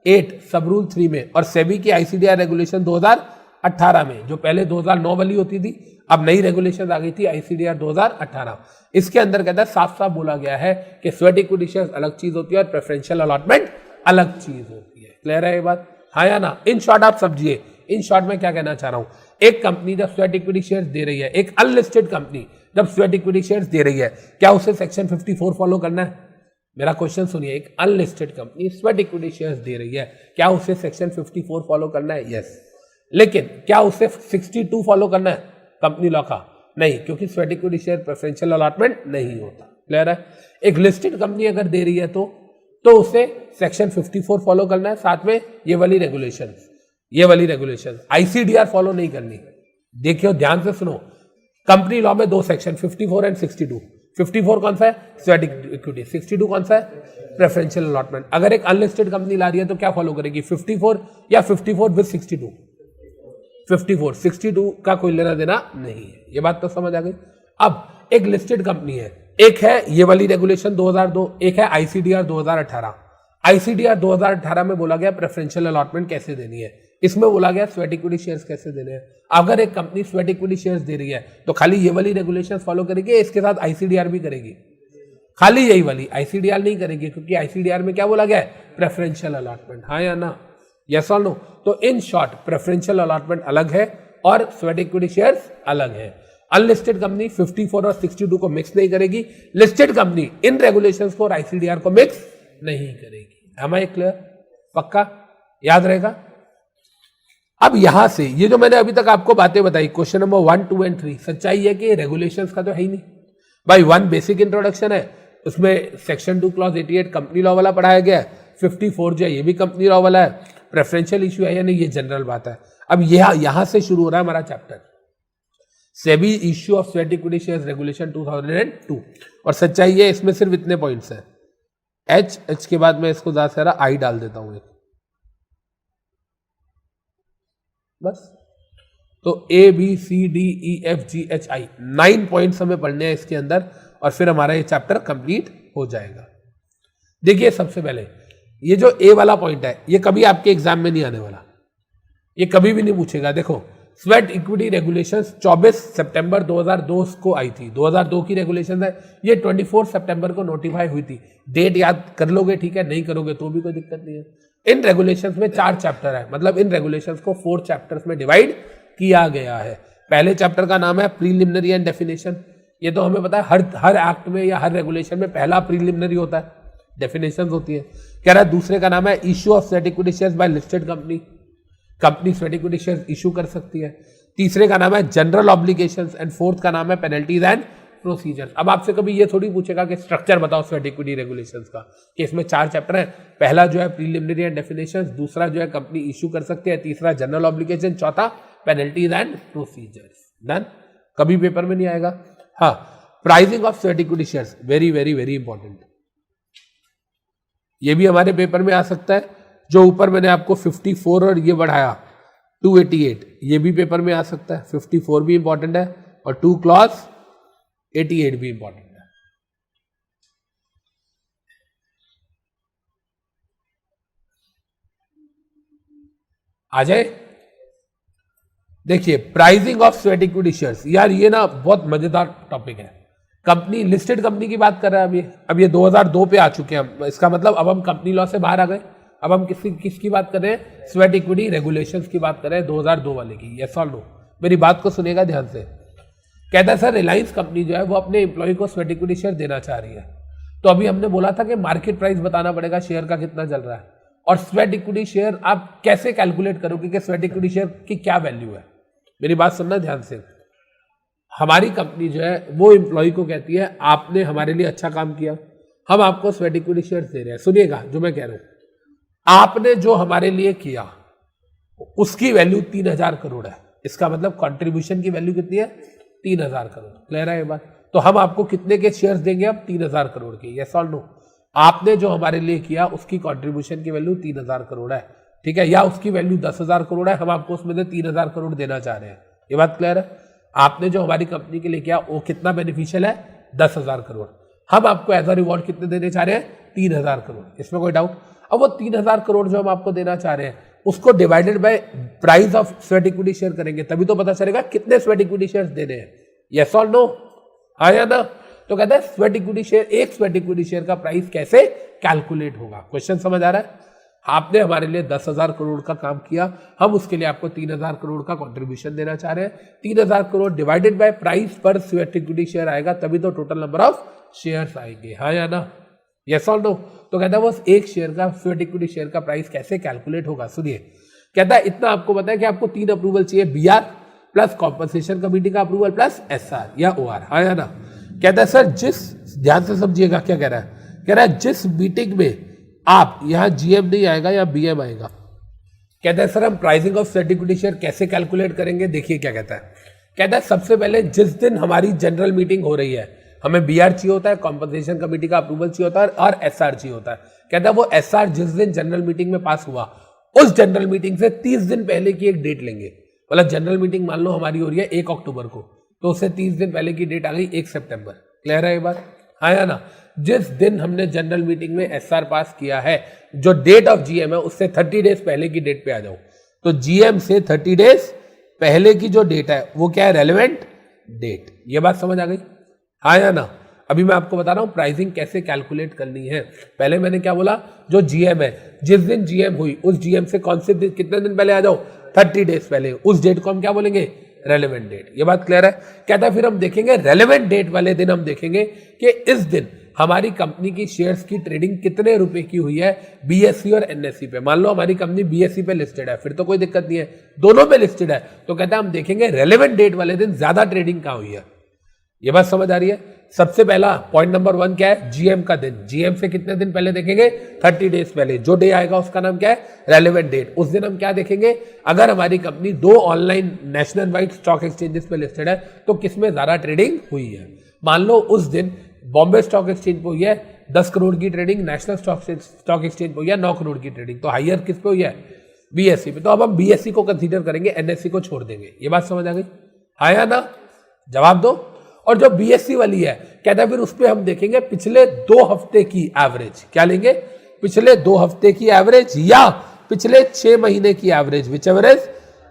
8 सब रूल 3 में और सेबी की आईसीडीआर रेगुलेशन 2018 में, जो पहले 2009 वाली होती थी, अब नई रेगुलेशन आ गई थी आईसीडीआर 2018, इसके अंदर कहता है साफ साफ बोला गया है कि स्वेट इक्विटी शेयर्स अलग चीज होती है और प्रेफरेंशियल अलॉटमेंट अलग चीज होती है। क्लियर है ये बात? हाँ या ना? इन शॉर्ट आप समझिए, इन शॉर्ट में क्या कहना चाह रहा हूं, एक कंपनी जब स्वेट इक्विटी शेयर्स दे रही है, एक अनलिस्टेड कंपनी जब स्वेट इक्विटी शेयर्स दे रही है, क्या उसे सेक्शन 54 फॉलो करना है? मेरा क्वेश्चन सुनिए, एक unlisted company sweat equity shares दे रही है, क्या उसे सेक्शन 54 फॉलो करना है? यस। लेकिन क्या उसे 62 फॉलो करना है कंपनी लॉ का? नहीं, क्योंकि sweat equity share preferential allotment नहीं होता। क्लियर है? एक लिस्टेड कंपनी अगर दे रही है तो उसे सेक्शन 54 फॉलो करना है, साथ में ये वाली रेगुलेशन आईसीडीआर फॉलो नहीं करनी। देखियो, ध्यान से सुनो, कंपनी लॉ में 2 सेक्शन 54 एंड 62। 54 कौन सा है? Sweat equity. 62 कौन सा है? Preferential allotment. अगर एक अनलिस्टेड कंपनी ला रही है तो क्या फॉलो करेगी? 54 या 54 विद 62? 54, 62 का कोई लेना देना नहीं है। ये बात तो समझ आ गई। अब एक लिस्टेड कंपनी है, एक है ये वाली रेगुलेशन 2002, एक है आईसीडीआर 2018। आईसीडीआर 2018 में बोला गया प्रेफरेंशियल अलॉटमेंट कैसे देनी है, इसमें बोला गया स्वेट इक्विटी शेयर्स कैसे देने हैं। अगर एक कंपनी स्वेट इक्विटी शेयर्स दे रही है तो खाली ये वाली रेगुलेशन फॉलो करेगी, इसके साथ आईसीडीआर भी करेगी? खाली यही वाली, आईसीडीआर नहीं करेगी, क्योंकि आईसीडीआर में क्या बोला गया है? Preferential allotment. हाँ या ना? यस और नो? तो इन शॉर्ट प्रेफरेंशियल अलॉटमेंट अलग है और स्वेट इक्विटी शेयर्स अलग है। अनलिस्टेड कंपनी 54 और 62 को मिक्स नहीं करेगी, लिस्टेड कंपनी इन रेगुलेशंस को और आईसीडीआर को मिक्स नहीं करेगी। Am I clear? पक्का याद रहेगा? अब यहां से ये जो मैंने अभी तक आपको बातें बताई, क्वेश्चन नंबर 1, 2 एंड 3, सच्चाई है कि रेगुलेशंस का तो है ही नहीं भाई। 1 बेसिक इंट्रोडक्शन है, उसमें सेक्शन 2 क्लॉज 88 कंपनी लॉ वाला पढ़ाया गया है, 54 जो है ये भी कंपनी लॉ वाला है, प्रेफरेंशियल इशू है या नहीं ये जनरल बात है। अब यहां से शुरू हो रहा है हमारा chapter, SEBI issue of sweat equity shares regulation 2002, और सच्चाई है इसमें सिर्फ इतने पॉइंट्स हैं। एच के बाद मैं इसको ज्यादा से ज्यादा आई डाल देता हूं एक, बस। तो A B C D E F G H I 9 points हमें पढ़ने हैं इसके अंदर, और फिर हमारा ये चैप्टर कंप्लीट हो जाएगा। देखिए, सबसे पहले ये जो ए वाला पॉइंट है ये कभी आपके एग्जाम में नहीं आने वाला, ये कभी भी नहीं पूछेगा। देखो, स्वेट इक्विटी रेगुलेशंस 24 सितंबर 2002 को आई थी, 2002 की रेगुलेशन है, ये 24 सितंबर को नोटिफाई हुई थी। डेट याद कर लोगे ठीक है, नहीं करोगे तो भी कोई दिक्कत नहीं है। इन रेगुलेशंस में 4 चैप्टर है, मतलब इन रेगुलेशंस को 4 चैप्टर्स में डिवाइड किया गया है। पहले चैप्टर का नाम है प्रीलिमिनरी एंड डेफिनेशन, ये तो हमें पता है हर एक्ट में या हर रेगुलेशन में पहला प्रीलिमिनरी होता है, डेफिनेशन होती है। कह रहा है दूसरे का नाम है issue of sweat equity shares by listed company, company sweat equity shares issue कर सकती है। तीसरे का नाम है जनरल ऑब्लिगेशंस, एंड फोर्थ का नाम है पेनल्टीज एंड प्रोसीजर। अब आपसे कभी ये थोड़ी पूछेगा कि स्ट्रक्चर बताओ स्वेट इक्विटी रेगुलेशंस का, कि इसमें 4 चैप्टर हैं। पहला जो है प्रीलिमिनरी एंड डेफिनेशंस, दूसरा जो है कंपनी इशू कर सकती है, तीसरा जनरल ऑब्लिगेशन, चौथा पेनल्टीज एंड प्रोसीजर्स। डन, कभी पेपर में नहीं आएगा। हाँ, pricing of sweat equity shares, very very very important, ये भी हमारे पेपर में आ सकता है। जो ऊपर मैंने आपको 54 और ये बढ़ाया 288, ये भी पेपर में आ सकता है। 54 भी इंपॉर्टेंट है और 2 क्लॉज 88 भी इंपॉर्टेंट है। आ जाए, देखिए pricing of sweat equity shares, यार ये ना बहुत मजेदार टॉपिक है। कंपनी, लिस्टेड कंपनी की बात कर रहे हैं अब ये 2002 पे आ चुके हैं हम, इसका मतलब अब हम कंपनी लॉ से बाहर आ गए। अब हम किसकी बात कर रहे हैं? स्वेट इक्विटी रेगुलेशंस की बात कर रहे हैं, 2002 वाले की। यस और नो? मेरी बात को सुनेगा ध्यान से। कहता है सर रिलायंस कंपनी जो है वो अपने एम्प्लॉय को स्वेट इक्विटी शेयर देना चाह रही है। तो अभी हमने बोला था कि मार्केट प्राइस बताना पड़ेगा शेयर का कितना चल रहा है, और स्वेट इक्विटी शेयर आप कैसे कैलकुलेट करोगे कि स्वेट इक्विटी शेयर की क्या वैल्यू है। मेरी बात सुनना ध्यान से। हमारी कंपनी जो है वो एम्प्लॉय को कहती है आपने हमारे लिए अच्छा काम किया, हम आपको स्वेट इक्विटी शेयर दे रहे हैं। सुनिएगा जो मैं कह रहा हूं, आपने जो हमारे लिए किया उसकी वैल्यू 3000 करोड़ है। इसका मतलब कंट्रीब्यूशन की वैल्यू कितनी है? 3000 करोड़। क्लियर है ये बात? तो हम आपको कितने के शेयर्स देंगे? अब 3000 करोड़ के। यस और नो? आपने जो हमारे लिए किया उसकी कंट्रीब्यूशन की वैल्यू 3000 करोड़ है, ठीक है, या उसकी वैल्यू 10,000 करोड़ है, हम आपको उसमें से 3000 करोड़ देना चाह रहे हैं। ये बात क्लियर है? आपने जो हमारी कंपनी के लिए किया वो कितना बेनिफिशियल है? 10,000 करोड़। हम आपको एज अ रिवॉर्ड कितने देने चाह रहे हैं? 3000 करोड़। इसमें कोई डाउट? अब वो 3000 करोड़ जो हम आपको देना चाह रहे हैं उसको divided by price of sweat equity share करेंगे, तभी तो पता चलेगा कितने स्वेट इक्विटी शेयर देने हैं। यस और नो? हाँ या ना? तो कहता है स्वेट इक्विटी शेयर, एक स्वेट इक्विटी शेयर का प्राइस कैसे कैलकुलेट होगा। क्वेश्चन समझ आ रहा है? आपने हमारे लिए 10,000 करोड़ का काम किया, हम उसके लिए आपको 3000 करोड़ का कंट्रीब्यूशन देना चाह रहे हैं। 3000 करोड़ डिवाइडेड बाय प्राइस पर स्वेट इक्विटी शेयर आएगा, तभी तो टोटल नंबर ऑफ शेयर्स आएंगे। हाँ या ना? यस और नो? तो कहता है बस एक शेयर का, स्वेट इक्विटी शेयर का प्राइस कैसे कैलकुलेट होगा। सुनिए, कहता है इतना आपको पता है कि आपको 3 अप्रूवल चाहिए, बीआर प्लस कॉम्पनसेशन कमेटी का अप्रूवल प्लस एसआर या ओआर। हाँ या ना? कहता है सर जिस, ध्यान से समझिएगा क्या कह रहा है, कह रहा है जिस मीटिंग में आप यहां जीएम नहीं आएगा या बीएम आएगा। कहता है सर हम pricing of sweat equity share कैसे कैलकुलेट करेंगे। देखिए क्या कहता है, कहता है सबसे पहले जिस दिन हमारी जनरल मीटिंग हो रही है हमें बीआर चाहिए होता है, कॉम्पनसेशन कमेटी का अप्रूवल चाहिए होता है और एसआर चाहिए होता है। कहता है वो एसआर जिस दिन जनरल मीटिंग में पास हुआ उस जनरल मीटिंग से 30 दिन पहले की एक डेट लेंगे। मतलब जनरल मीटिंग मान लो हमारी हो रही है 1 अक्टूबर को, तो उससे 30 दिन पहले की डेट आ गई 1 सितंबर। क्लियर है ये बात? हाँ या ना? जिस दिन हमने जनरल मीटिंग में एसआर पास किया है, जो डेट ऑफ जीएम है उससे 30 डेज पहले की डेट पे आ जाओ। तो जीएम से 30 डेज पहले की जो डेट है वो क्या है? Relevant date. ये बात समझ आ गई? हाँ या ना? अभी मैं आपको बता रहा हूं प्राइसिंग कैसे कैलकुलेट करनी है। पहले मैंने क्या बोला, जो जीएम है, जिस दिन जीएम हुई उस जीएम से कौन से दिन, कितने दिन पहले आ जाओ? 30 डेज पहले। उस डेट को हम क्या बोलेंगे? Relevant date. ये बात क्लियर है? कहता है फिर हम देखेंगे रेलेवेंट डेट वाले दिन, हम देखेंगे कि इस दिन हमारी कंपनी की शेयर्स की ट्रेडिंग कितने रुपए की हुई है बीएससी और एनएससी पे। मान लो हमारी कंपनी बीएससी पे लिस्टेड है, फिर तो कोई दिक्कत नहीं है, दोनों पे लिस्टेड है। तो कहता है हम देखेंगे रेलेवेंट डेट वाले दिन ज्यादा ट्रेडिंग कहां हुई है। ये बात समझ आ रही है? सबसे पहला पॉइंट नंबर 1 क्या है? जीएम का दिन। जीएम से कितने दिन पहले देखेंगे? 30 डेज पहले। जो डे आएगा उसका नाम क्या है? Relevant date. उस दिन हम क्या देखेंगे? अगर हमारी कंपनी 2 online national wide stock exchanges पे लिस्टेड है तो किसमें ज्यादा ट्रेडिंग हुई है। मान लो उस दिन बॉम्बे स्टॉक एक्सचेंज पे हुई है 10 करोड़ की ट्रेडिंग, नेशनल स्टॉक एक्सचेंज पे हुई है 9 करोड़ की ट्रेडिंग, तो हायर किस पे हुई है? बीएससी पे। तो अब हम बीएससी को कंसीडर करेंगे, एनएससी को छोड़ देंगे। ये बात समझ आ गई? हाँ या ना? जवाब दो। और जो बीएससी वाली है, कहता है फिर उस पर हम देखेंगे पिछले 2 हफ्ते की एवरेज। क्या लेंगे? पिछले 2 हफ्ते की एवरेज या पिछले 6 महीने की average, whichever is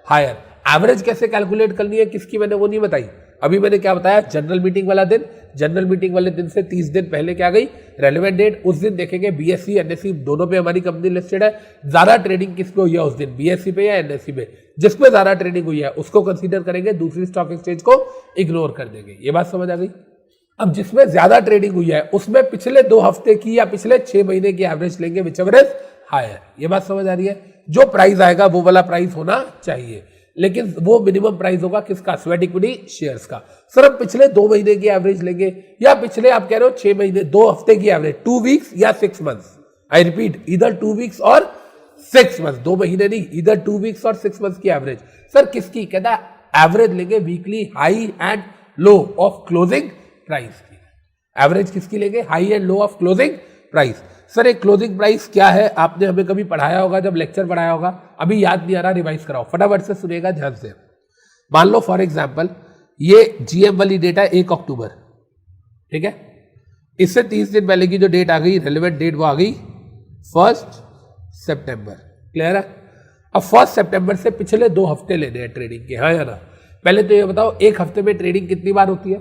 higher. Average कैसे कैलकुलेट करनी है किसकी, मैंने वो नहीं बताई। अभी मैंने क्या बताया? जनरल मीटिंग वाला दिन। जनरल मीटिंग वाले दिन से 30 दिन पहले क्या गई? Relevant date. उस दिन देखेंगे बीएससी एनएससी दोनों पे हमारी कंपनी लिस्टेड है, ज्यादा ट्रेडिंग किस पे हुई है उस दिन, बीएससी पे या एनएससी पे। जिसपे ज्यादा ट्रेडिंग हुई है उसको कंसीडर करेंगे, दूसरी स्टॉक एक्सचेंज को इग्नोर कर देंगे। ये बात समझ आ गई? अब जिसमें ज्यादा ट्रेडिंग हुई है उसमें पिछले 2 हफ्ते की या पिछले 6 महीने की एवरेज लेंगे, विच एवर इज हायर। ये बात समझ आ रही है? जो प्राइस आएगा वो वाला प्राइस होना चाहिए। लेकिन वो मिनिमम प्राइस होगा किसका, स्वेट इक्विटी शेयर्स का। सर हम पिछले 2 महीने की एवरेज लेंगे या पिछले आप कह रहे हो 6 महीने 2 हफ्ते की एवरेज, 2 वीक्स या 6 मंथ्स, आई रिपीट इधर 2 वीक्स और 6 मंथ्स, 2 महीने नहीं, इधर 2 वीक्स और 6 मंथ्स की एवरेज। सर किसकी, कहता है एवरेज लेंगे weekly high and low of closing price की। एवरेज किसकी लेंगे, high and low of closing price. Sir एक क्लोजिंग प्राइस क्या है, आपने हमें कभी पढ़ाया होगा, जब लेक्चर पढ़ाया होगा, अभी याद नहीं आ रहा, रिवाइज कराओ, फटाफट से सुनिएगा ध्यान से। मान लो फॉर एग्जांपल ये जीएम वाली डेट है 1 अक्टूबर, ठीक है, इससे 30 दिन पहले की जो डेट आ गई, रेलेवेंट डेट, वो आ गई 1 सितंबर। क्लियर है। अब 1 सितंबर से पिछले 2 हफ्ते लेने हैं ट्रेडिंग के, हाँ या ना। पहले तो ये बताओ एक हफ्ते में ट्रेडिंग कितनी बार होती है,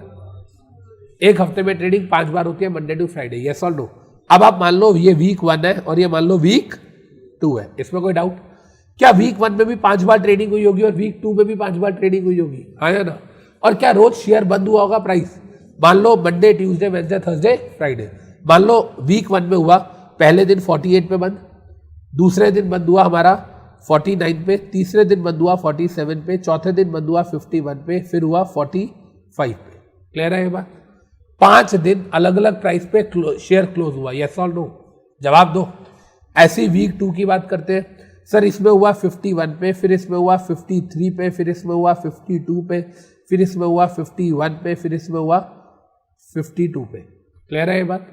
एक हफ्ते में ट्रेडिंग 5 बार होती है, मंडे टू फ्राइडे, यस और नो। अब आप मान लो ये वीक 1 है और ये मान लो वीक 2 है, इसमें कोई डाउट, क्या वीक 1 में भी 5 बार ट्रेडिंग हुई होगी और वीक 2 में भी 5 बार ट्रेडिंग हुई होगी, हाँ या ना। और क्या रोज शेयर बंद हुआ होगा प्राइस, मान लो Monday Tuesday Wednesday Thursday Friday, मान लो वीक 1 में हुआ पहले दिन 48 पे बंद, दूसरे दिन बंद हुआ हमारा 49 पे, तीसरे दिन बंद हुआ 47 पे, चौथे दिन बंद हुआ 51 पे, फिर हुआ 45 पे। क्लियर है ये बात। 5 दिन अलग अलग प्राइस पे शेयर क्लोज हुआ, यस और नो, जवाब दो। ऐसी वीक 2 की बात करते हैं, सर इसमें हुआ 51 पे, फिर इसमें हुआ 53 पे, फिर इसमें हुआ 52 पे, फिर इसमें हुआ 51 पे, फिर इसमें हुआ 52 पे। क्लियर है ये बात,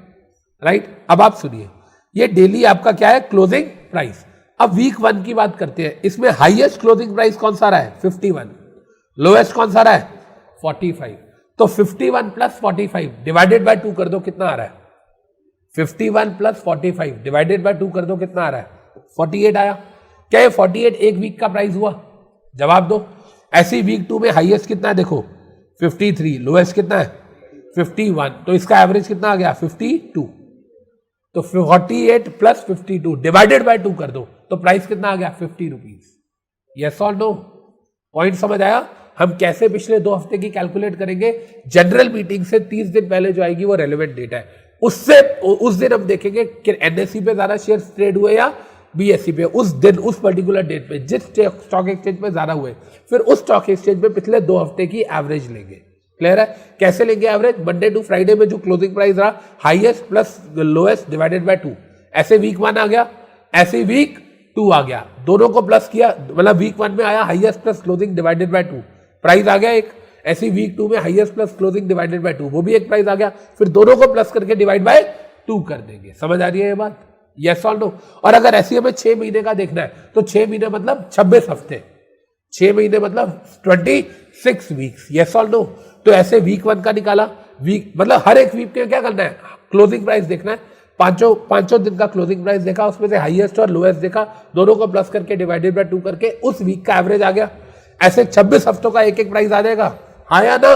राइट। अब आप सुनिए, ये डेली आपका क्या है, क्लोजिंग प्राइस। अब वीक 1 की बात करते हैं, इसमें हाईएस्ट क्लोजिंग प्राइस कौन सा रहा है, 51, लोएस्ट कौन सा रहा है, 45। तो 51 प्लस 45 डिवाइडेड बाय 2 कर दो, कितना आ रहा है, 51 प्लस 45 डिवाइडेड बाय 2 कर दो, कितना आ रहा है, 48 आया। क्या ये 48 एक वीक का प्राइस हुआ, जवाब दो। ऐसी वीक 2 में हाईएस्ट कितना है, देखो 53, लोएस्ट कितना है 51, तो इसका एवरेज कितना आ गया 52। तो 48 प्लस 52 डिवाइडेड बाय 2 कर दो, तो प्राइस कितना आ गया 50 रुपीज। यस और नो, पॉइंट समझ आया। हम कैसे पिछले 2 हफ्ते की कैलकुलेट करेंगे, जनरल मीटिंग से 30 दिन पहले जो आएगी वो रेलेवेंट डेटा है, उससे उस दिन हम देखेंगे कि एनएससी पे ज्यादा शेयर ट्रेड हुए या बीएससी पे, उस दिन उस पर्टिकुलर डेट पे जिस स्टॉक एक्सचेंज पे ज्यादा हुए, फिर उस स्टॉक एक्सचेंज पे पिछले 2 हफ्ते की एवरेज लेंगे। क्लियर है। कैसे लेंगे एवरेज, मंडे टू फ्राइडे में जो क्लोजिंग प्राइस रहा, highest plus lowest divided by 2। ऐसे वीक 1 आ गया, ऐसे वीक 2 आ गया, दोनों को प्लस किया, मतलब वीक 1 में आया highest plus closing divided by 2, price आ गया एक। ऐसी वीक 2 में highest plus closing divided by 2, वो भी एक प्राइस आ गया, फिर दोनों को प्लस करके डिवाइड बाय 2 कर देंगे। समझ आ रही है ये बात, यस और नो। और अगर ऐसी हमें 6 महीने का देखना है, तो 6 महीने मतलब 26 हफ्ते, 6 महीने मतलब 26 वीक्स, यस और नो। तो ऐसे वीक 1 का निकाला, वीक मतलब हर एक वीक के क्या करना है, क्लोजिंग प्राइस देखना है, पांचों दिन का क्लोजिंग प्राइस देखा, उसमें से हाईएस्ट और लोएस्ट देखा, दोनों को प्लस करके डिवाइडेड बाय 2 करके उस वीक का एवरेज आ गया। ऐसे 26 हफ्तों का एक एक प्राइस आ जाएगा, हाँ या ना।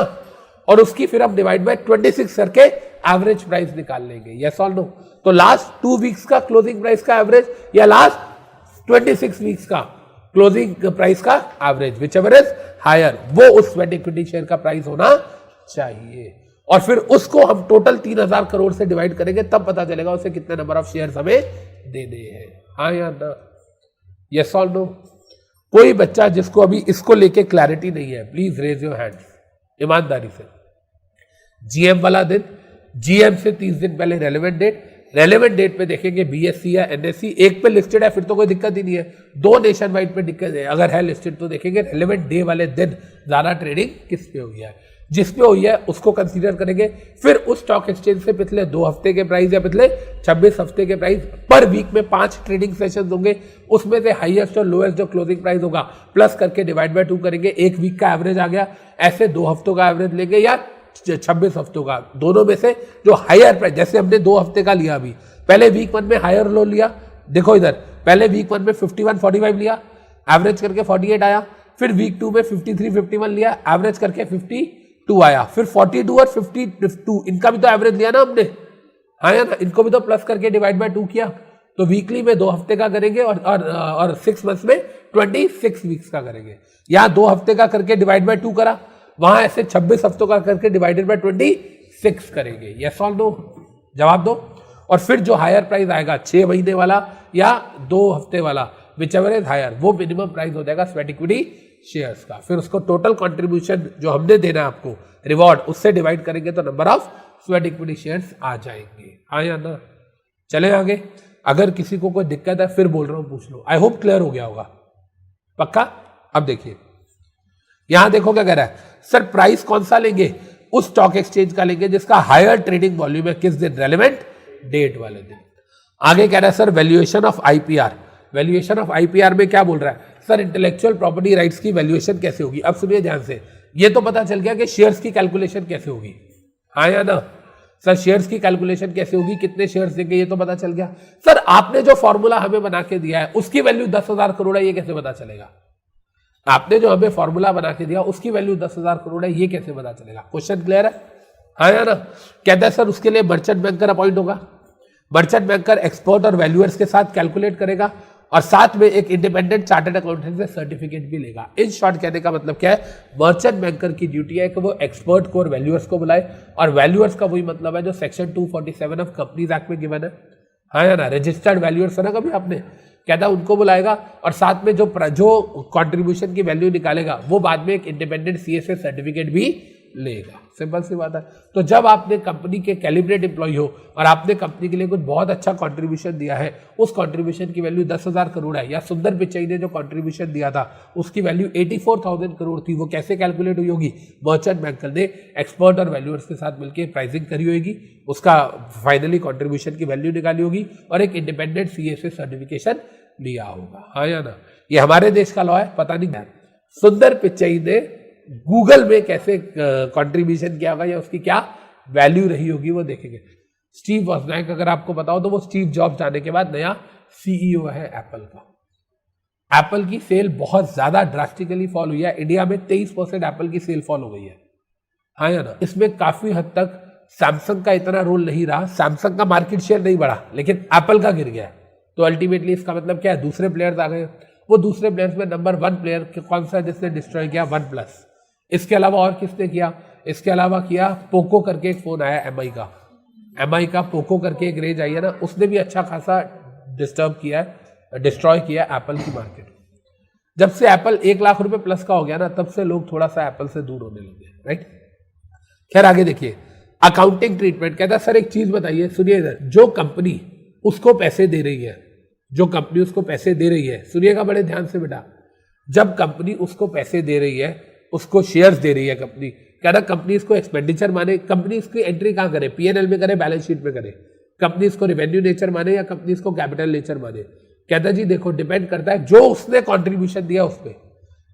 और उसकी फिर हम डिवाइड बाय 26 करके एवरेज प्राइस निकाल लेंगे, यस और नो। तो लास्ट 2 वीक्स का क्लोजिंग प्राइस का एवरेज या लास्ट 26 वीक्स का क्लोजिंग प्राइस का एवरेज, व्हिचएवर इज हायर, वो उस स्वेट इक्विटी शेयर का प्राइस होना चाहिए। और फिर उसको हम टोटल 3000 करोड़ से डिवाइड करेंगे, तब पता चलेगा उसे कितने नंबर ऑफ शेयर्स हमें देने हैं, हाँ या ना, यस और नो। कोई बच्चा जिसको अभी इसको लेके क्लैरिटी नहीं है, प्लीज रेज योर हैंड्स, ईमानदारी से। जीएम वाला दिन, जीएम से 30 दिन पहले रेलेवेंट डेट, रेलेवेंट डेट पे देखेंगे बीएससी या एनएससी, एक पे लिस्टेड है फिर तो कोई दिक्कत ही नहीं है, 2 नेशन वाइड पे दिक्कत है, अगर है लिस्टेड तो देखेंगे रेलेवेंट डे वाले दिन ज्यादा ट्रेडिंग किस पे हुई है, जिस पे हुई है उसको कंसीडर करेंगे। फिर उस स्टॉक एक्सचेंज से पिछले 2 हफ्ते के प्राइस या पिछले 26 हफ्ते के प्राइस, पर वीक में 5 ट्रेडिंग सेशन होंगे, उसमें से हाईएस्ट और लोएस्ट जो क्लोजिंग प्राइस होगा प्लस करके डिवाइड बाय 2 करेंगे, एक वीक का एवरेज आ गया। ऐसे 2 हफ्तों का एवरेज लेंगे या 26 हफ्तों का, दोनों में से जो हायर प्राइस, जैसे हमने 2 हफ्ते का लिया, अभी पहले वीक 1 में हायर लो लिया, देखो इधर पहले वीक 1 में 51 45 लिया, एवरेज करके 48 आया, फिर वीक 2 में 53 51 लिया, एवरेज करके 52 आया, फिर 42 और 52 इनका भी तो एवरेज लिया ना हमने, हाँ या ना, इनको भी तो प्लस करके डिवाइड बाय 2 किया। तो वीकली में 2 हफ्ते का करेंगे और 6 मंथ्स में 26 वीक्स का करेंगे। यहाँ 2 हफ्ते का करके डिवाइड बाय 2 करा, वहां ऐसे 26 हफ्तों का करके डिवाइडेड बाय 26 करेंगे, यस और नो, जवाब दो। और फिर जो हायर प्राइस आएगा 6 महीने वाला या 2 हफ्ते वाला, विच एवर इज हायर, वो मिनिमम प्राइस हो जाएगा स्वेट इक्विटी शेयर्स का। फिर उसको टोटल कंट्रीब्यूशन जो हमने देना आपको रिवॉर्ड, उससे डिवाइड करेंगे तो number of sweat equity shares आ जाएंगे। हाँ या ना? चले आगे। अगर किसी को कोई दिक्कत है फिर बोल रहा हूं, पूछ लो। आई होप क्लियर हो गया होगा, पक्का? अब देखिए यहां देखो क्या कह रहा है, सर प्राइस कौन सा लेंगे? उस स्टॉक एक्सचेंज का लेंगे जिसका हायर ट्रेडिंग वॉल्यूम है। किस दिन? रेलेवेंट डेट वाले दिन। आगे कह रहा है sir valuation of IPR. Valuation of IPR में क्या बोल रहा है? सर इंटेलेक्चुअल प्रॉपर्टी राइट्स की वैल्यूएशन कैसे होगी? अब सुनिए ध्यान से, ये तो पता चल गया कि शेयर्स की कैलकुलेशन कैसे होगी, हाँ या ना? सर शेयर्स की कैलकुलेशन कैसे होगी, कितने शेयर्स देंगे, ये तो पता चल गया। सर आपने जो फॉर्मूला हमें बना के दिया है उसकी वैल्यू 10,000 करोड़ है, ये कैसे पता चलेगा? आपने जो हमें फॉर्मूला बना के दिया उसकी वैल्यू 10,000 करोड़ है, ये कैसे पता चलेगा? क्वेश्चन क्लियर है, हाँ या ना? कहता है सर उसके लिए मर्चेंट बैंकर अपॉइंट होगा। मर्चेंट बैंकर एक्सपर्ट और वैल्यूअर्स के साथ कैलकुलेट करेगा और साथ में एक इंडिपेंडेंट चार्टर्ड अकाउंटेंट से सर्टिफिकेट भी लेगा। इन शॉर्ट कहने का मतलब क्या है, मर्चेंट बैंकर की ड्यूटी है कि वो एक्सपर्ट को और वैल्यूअर्स को बुलाए, और वैल्यूअर्स का वही मतलब है जो सेक्शन 247 ऑफ कंपनीज एक्ट में गिवन है, हाँ या ना? रजिस्टर्ड वैल्यूअर्स है ना, कभी आपने कहता है उनको बुलाएगा, और साथ में जो कंट्रीब्यूशन की वैल्यू निकालेगा वो बाद में एक इंडिपेंडेंट सीए से सर्टिफिकेट भी लेगा। सिंपल सी बात है। तो जब आपने कंपनी के कैलिब्रेट एम्प्लॉय हो और आपने कंपनी के लिए कुछ बहुत अच्छा कंट्रीब्यूशन दिया है, उस कंट्रीब्यूशन की वैल्यू 10,000 करोड़ है, या सुंदर पिचाई ने जो कंट्रीब्यूशन दिया था उसकी वैल्यू 84,000 करोड़ थी, वो कैसे कैलकुलेट हुई होगी? मर्चेंट बैंकर ने एक्सपर्ट और वैल्यूअर्स के साथ मिलकर प्राइसिंग करी होगी, उसका फाइनली कंट्रीब्यूशन की वैल्यू निकाली होगी और एक इंडिपेंडेंट सीए से सर्टिफिकेशन लिया होगा, हाँ या ना? ये हमारे देश का लॉ है, पता नहीं सुंदर पिचाई ने गूगल में कैसे कंट्रीब्यूशन किया होगा या उसकी क्या वैल्यू रही होगी वो देखेंगे। स्टीव वॉजनाइक अगर आपको बताओ तो वो स्टीव जॉब्स जाने के बाद नया सीईओ है एप्पल का। एप्पल की सेल बहुत ज्यादा ड्रास्टिकली फॉल हुई है, इंडिया में 23% एप्पल की सेल फॉल हो गई है, हाँ या ना? इसमें काफी हद तक सैमसंग का इतना रोल नहीं रहा, सैमसंग का मार्केट शेयर नहीं बढ़ा लेकिन एप्पल का गिर गया। तो अल्टीमेटली इसका मतलब क्या है, दूसरे प्लेयर्स आ गए। वो दूसरे प्लेयर्स में नंबर 1 प्लेयर कौन सा है जिसने डिस्ट्रॉय किया? One plus. इसके अलावा और किसने किया? इसके अलावा किया पोको करके एक फोन आया एमआई का पोको करके एक रेंज आई है ना, उसने भी अच्छा खासा डिस्ट्रॉय किया एप्पल की मार्केट। जब से एप्पल 1 लाख रुपए प्लस का हो गया ना, तब से लोग थोड़ा सा एप्पल से दूर होने लगे, राइट? खैर आगे देखिए, अकाउंटिंग ट्रीटमेंट। कहता है सर एक चीज बताइए, सुनिए इधर, जो कंपनी उसको पैसे दे रही है, जो कंपनी उसको पैसे दे रही है, सुनिएगा बड़े ध्यान से बेटा, जब कंपनी उसको पैसे दे रही है, उसको शेयर्स दे रही है कंपनी, कहना कंपनी इसको एक्सपेंडिचर माने, कंपनी इसकी एंट्री कहां करे? पीएनएल में करे, बैलेंस शीट में करे? कंपनी इसको रेवेन्यू नेचर माने या कंपनी इसको कैपिटल नेचर माने? कहता जी देखो डिपेंड करता है जो उसने कंट्रीब्यूशन दिया उसमें,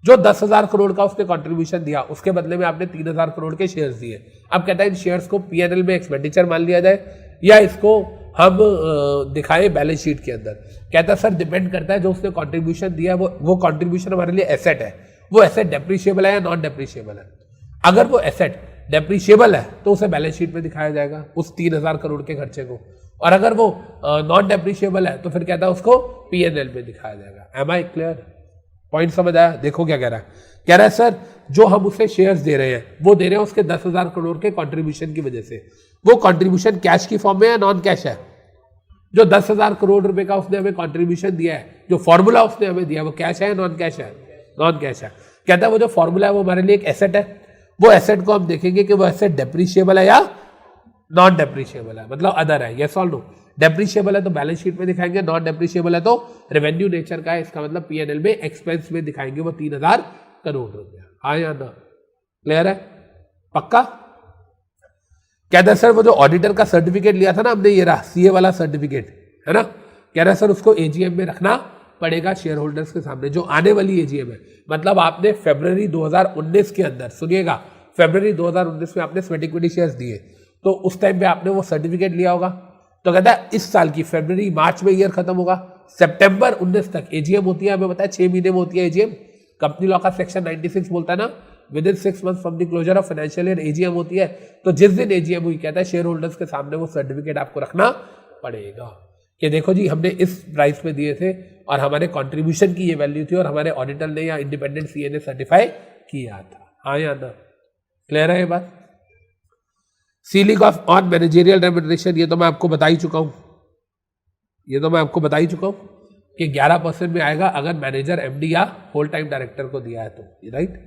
जो 10,000 करोड़ का उसने कंट्रीब्यूशन दिया उसके बदले में आपने 3,000 करोड़ के शेयर्स दिए। अब कहता है इन शेयर्स को पीएनएल में एक्सपेंडिचर मान लिया जाए या इसको हम दिखाएं बैलेंस शीट के अंदर। कहता है सर डिपेंड करता है जो उसने कंट्रीब्यूशन दिया है वो कंट्रीब्यूशन हमारे लिए एसेट है, वो एसेट डेप्रिशिएबल है या नॉन डेप्रिशिएबल है। अगर वो एसेट डेप्रिशिएबल है तो उसे बैलेंस शीट में दिखाया जाएगा उस 3,000 करोड़ के खर्चे को, और अगर वो नॉन डेप्रिशिएबल है तो फिर कहता है उसको पीएनएल में दिखाया जाएगा। M I clear? पॉइंट समझ आया? देखो क्या कह रहा है, कह रहा है सर जो हम उसे शेयर्स दे रहे हैं वो दे रहे हैं उसके 10,000 करोड़ के कंट्रीब्यूशन की वजह से। वो कंट्रीब्यूशन कैश की फॉर्म में है, नॉन कैश है? जो 10,000 करोड़ रुपए का उसने हमें कंट्रीब्यूशन दिया है, जो फॉर्मूला उसने हमें दिया वो कैश है या नॉन कैश है? नॉन कैश है। कहता है वो जो फॉर्मूला है वो हमारे लिए एक एसेट है, वो एसेट को हम देखेंगे कि वो एसेट डेप्रिशिएबल है या नॉन डेप्रिशिएबल है, मतलब अदर है, यस और नो? डेप्रिशिएबल है तो बैलेंस शीट में दिखाएंगे, नॉन डेप्रिशिएबल है तो रेवेन्यू नेचर का है, इसका मतलब पीएनएल में एक्सपेंस में दिखाएंगे वो 3,000 करोड़ रुपया, हाँ या ना? क्लियर है? पक्का? कहता है सर वो जो ऑडिटर का सर्टिफिकेट लिया था ना हमने, ये रहा सीए वाला सर्टिफिकेट है ना, कह रहा है सर उसको एजीएम में रखना पड़ेगा शेयर होल्डर्स के सामने, जो आने वाली एजीएम है। मतलब आपने फरवरी 2019 के अंदर, सुनिएगा, फरवरी 2019 में आपने स्वेट इक्विटी शेयर्स दिए, तो उस टाइम पे आपने वो सर्टिफिकेट लिया होगा। तो कहता है इस साल की फरवरी मार्च में ईयर खत्म होगा, सितंबर 19 तक एजीएम होती है, हमें बताया 6 महीने में होती है एजीएम। कंपनी लॉ का सेक्शन 96 बोलता है ना, within 6 months from the closure of financial year AGM होती है। तो जिस दिन एजीएम हुई, कहता है शेयर होल्डर्स के सामने वो सर्टिफिकेट आपको रखना पड़ेगा कि देखो जी हमने इस प्राइस पे दिए थे और हमारे कंट्रीब्यूशन की ये वैल्यू थी और हमारे ऑडिटर ने या इंडिपेंडेंट सीए ने सर्टिफाई किया था, हाँ या ना? क्लियर है ये बात? Ceiling of on managerial remuneration, ये तो मैं आपको बता ही चुका हूं, कि 11% में आएगा अगर मैनेजर, एमडी या होल टाइम डायरेक्टर को दिया है तो, राइट।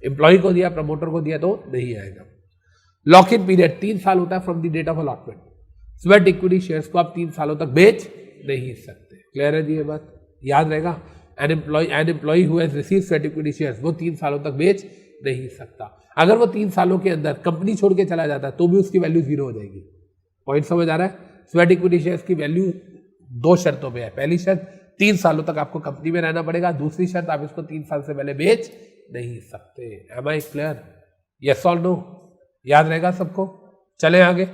एम्प्लॉय को दिया, प्रमोटर को दिया तो नहीं आएगा। लॉक इन पीरियड 3 साल होता है from the date of allotment. Sweat equity shares को आप 3 सालों तक बेच नहीं सकते। क्लियर है जी, ये बात याद रहेगा। An employee who has received sweat equity shares वो 3 सालों तक बेच नहीं सकता। अगर वो 3 सालों के अंदर कंपनी छोड़ के चला जाता है तो भी उसकी वैल्यू 0 हो जाएगी। पॉइंट समझ आ रहा है? स्वेट इक्विटी शेयर्स की वैल्यू 2 शर्तों पे है। पहली शर्त 3 सालों तक आपको कंपनी में रहना पड़ेगा। दूसरी शर्त आप इसको 3 साल से पहले बेच नहीं सकते। Am I clear? यस और नो? याद रहेगा सबको? चले आगे।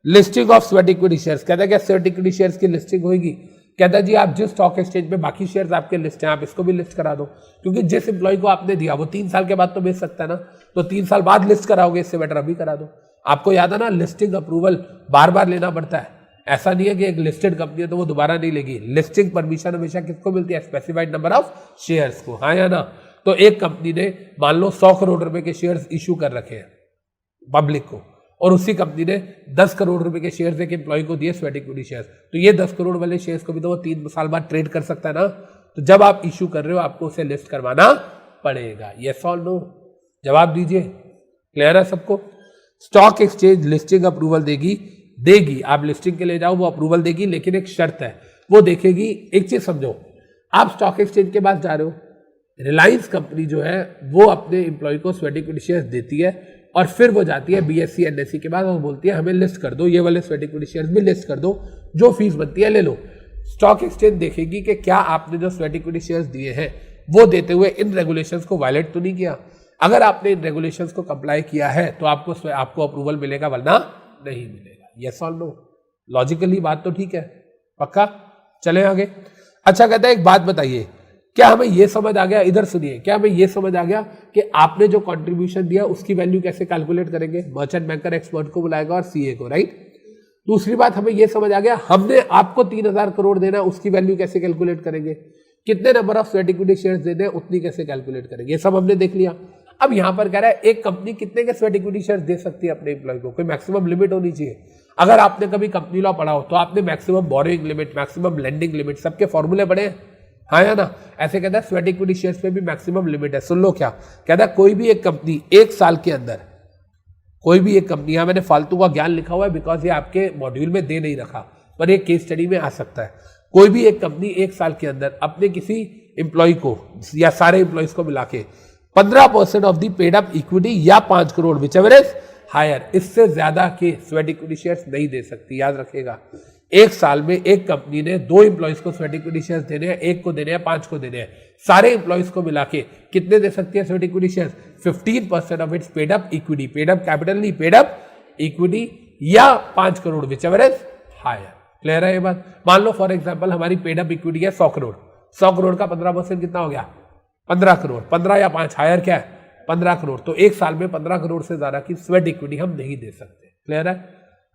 Listing of sweat equity shares. कहता है क्या स्वेट इक्विटी शेयर्स की लिस्टिंग होगी? कहता है जी आप जिस स्टॉक एक्सचेंज पे बाकी शेयर्स आपके लिस्ट हैं आप इसको भी लिस्ट करा दो, क्योंकि जिस एम्प्लॉय को आपने दिया वो 3 साल के बाद तो बेच सकता है ना, तो 3 साल बाद लिस्ट कराओगे, इससे बेटर अभी करा दो। आपको याद है ना, लिस्टिंग अप्रूवल बार बार लेना पड़ता है। ऐसा नहीं है कि एक लिस्टेड कंपनी है तो वो दोबारा नहीं लेगी। लिस्टिंग परमिशन हमेशा किसको मिलती है? स्पेसिफाइड नंबर ऑफ शेयर्स को, हाँ या ना। तो एक कंपनी ने मान लो 100 करोड़ रुपए के शेयर्स इशू कर रखे हैं पब्लिक को, और उसी कंपनी ने 10 करोड़ रुपए के शेयर्स एक एम्प्लॉय को दिए स्वेट इक्विटी शेयर्स, तो ये 10 करोड़ वाले शेयर्स को भी तो वो 3 साल बाद ट्रेड कर सकता है ना। तो जब आप इशू कर रहे हो आपको उसे लिस्ट करवाना पड़ेगा। यस और नो? जवाब दीजिए। क्लियर है सबको? स्टॉक एक्सचेंज लिस्टिंग अप्रूवल देगी। आप लिस्टिंग के लिए जाओ, वो अप्रूवल देगी, लेकिन एक शर्त है, वो देखेगी। एक चीज समझो, आप स्टॉक एक्सचेंज के पास जा रहे हो, रिलायंस कंपनी जो है वो अपने एम्प्लॉय को स्वेट इक्विटी शेयर्स देती है, और फिर वो जाती है बीएससी एनएससी के बाद और बोलती है हमें लिस्ट कर दो, ये वाले स्वेट इक्विटी शेयर्स भी लिस्ट कर दो, जो फीस बनती है ले लो। स्टॉक एक्सचेंज देखेगी कि क्या आपने जो स्वेट इक्विटी शेयर्स दिए हैं वो देते हुए इन रेगुलेशंस को वायलेट तो नहीं किया। अगर आपने इन रेगुलेशंस को कंप्लाई किया है तो आपको अप्रूवल मिलेगा, वरना नहीं मिलेगा। यस और नो? लॉजिकली बात तो ठीक है, पक्का? चले आगे। अच्छा, कहता है एक बात बताइए, क्या हमें यह समझ आ गया, इधर सुनिए, क्या हमें यह समझ आ गया कि आपने जो कंट्रीब्यूशन दिया उसकी वैल्यू कैसे कैलकुलेट करेंगे? मर्चेंट बैंकर एक्सपर्ट को बुलाएगा और सीए को, राइट। दूसरी बात हमें यह समझ आ गया हमने आपको 3000 करोड़ देना, उसकी वैल्यू कैसे कैलकुलेट करेंगे? कितने number of sweat equity shares देने हैं उतनी कैसे कैलकुलेट करेंगे? ये सब हमने देख लिया। अब यहां पर कह रहा है एक कंपनी कितने के स्वेट इक्विटी शेयर्स दे सकती है अपने एम्प्लॉय को, कोई मैक्सिमम लिमिट होनी चाहिए। अगर आपने कभी कंपनी लॉ पढ़ा हो तो आपने maximum borrowing limit, maximum lending limit, सबके फॉर्मूले पढ़े, हाँ या ना? ऐसे कहता है स्वेट इक्विटी शेयर्स में भी मैक्सिमम लिमिट है। सुन लो क्या कहता है, कोई भी एक कंपनी 1 साल के अंदर, कोई भी एक कंपनी, यहां मैंने फालतू का ज्ञान लिखा हुआ है बिकॉज ये आपके मॉड्यूल में दे नहीं रखा, पर एक केस स्टडी में आ सकता है। कोई भी एक कंपनी 1 साल के अंदर अपने किसी एम्प्लॉय को या सारे एम्प्लॉयज को मिला के 15% of the paid up equity या 5 करोड़ विचएवर इज हायर, इससे ज्यादा के स्वेट इक्विटी शेयर्स नहीं दे सकती। याद रखिएगा, 1 साल में एक कंपनी ने 2 एम्प्लॉयज को स्वेट इक्विटी शेयर्स देने हैं, 1 को देने हैं, 5 को देने हैं, सारे एम्प्लॉयज को मिला के कितने दे सकती है sweat equity shares? 15% of its paid up equity, paid up capital नहीं, पेड अप इक्विटी या 5 crore whichever is higher. Clear है ये बात? मान लो फॉर एग्जांपल हमारी पेड अप इक्विटी है 100 करोड़, 100 करोड़ का 15% कितना हो गया? 15 करोड़। 15 या 5 हायर क्या है? 15 करोड़। तो 1 साल में 15 करोड़ से ज्यादा की स्वेट इक्विटी हम नहीं दे सकते। क्लियर है?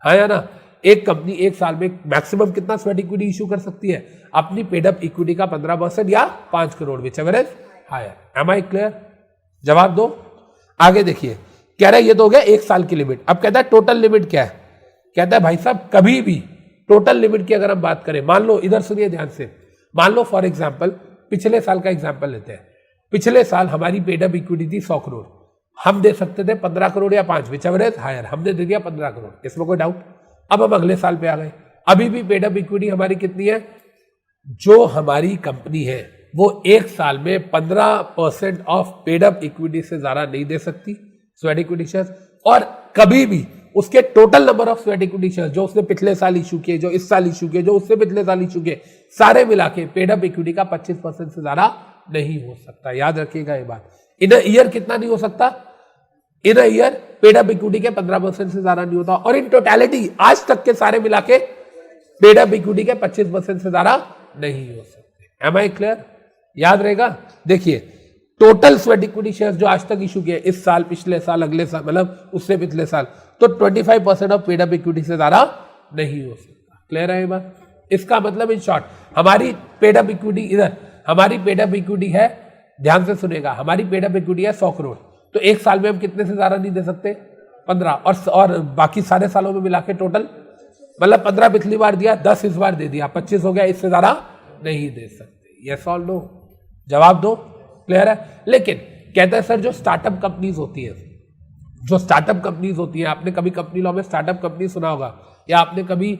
हाँ या ना? एक कंपनी 1 साल में मैक्सिमम कितना स्वेट इक्विटी इशू कर सकती है? अपनी पेड अप इक्विटी का 15% या 5 crore whichever is higher. Am I clear? जवाब दो। आगे देखिए, कह रहा है ये तो हो गया 1 साल की लिमिट। अब कहता है टोटल लिमिट क्या है? कहता है भाई साहब कभी भी टोटल लिमिट की अगर हम बात करें, मान लो, इधर सुनिए ध्यान से, मान लो फॉर एग्जाम्पल पिछले साल का एग्जाम्पल लेते हैं। पिछले साल हमारी पेड अप इक्विटी थी 100 करोड़, हम दे सकते थे 15 करोड़ या 5 विचएवर इज हायर, हमने दे दिया 15 करोड़, इसमें कोई डाउट? अब हम अगले साल पे आ गए, अभी भी पेड अप इक्विटी हमारी कितनी है? जो हमारी कंपनी है वो 1 साल में 15% ऑफ पेड अप इक्विटी से ज्यादा नहीं दे सकती स्वेट इक्विटी शेयर्स, और कभी भी उसके total number of sweat equity shares जो उसने पिछले साल इशू किए, जो इस साल इशू किए, जो उससे पिछले साल इशू किए, सारे मिला के पेड अप इक्विटी का 25% से ज्यादा नहीं हो सकता। याद रखिएगा ये बात। इन ईयर कितना नहीं हो सकता? इन ईयर पेड अप इक्विटी के 15% से ज्यादा नहीं होता, और इन टोटलिटी आज तक के सारे मिला के पेड अप इक्विटी के 25% से ज्यादा नहीं हो सकते। Am I clear? याद रहेगा। देखिए टोटल स्वेट इक्विटी शेयर्स जो आज तक इशू किए, इस साल, पिछले साल, अगले साल, मतलब उससे पिछले साल, तो 25% ऑफ पेड अप इक्विटी से ज्यादा नहीं हो सकता। क्लियर है ये बात? इसका मतलब इन शॉर्ट हमारी पेड अप इक्विटी, इधर हमारी पेड अप इक्विटी है, ध्यान से सुनेगा, हमारी पेड अप इक्विटी है 100 करोड़, तो 1 साल में हम कितने से ज्यादा नहीं दे सकते? 15, और बाकी सारे सालों में मिला के टोटल, मतलब 15 पिछली बार दिया, 10 इस बार दे दिया, 25 हो गया, इससे ज्यादा नहीं दे सकते। यस और नो, जवाब दो। क्लियर है? लेकिन कहते हैं सर जो स्टार्टअप कंपनीज होती है, जो स्टार्टअप कंपनीज होती है, आपने कभी कंपनी लॉ में स्टार्टअप कंपनी सुना होगा या आपने कभी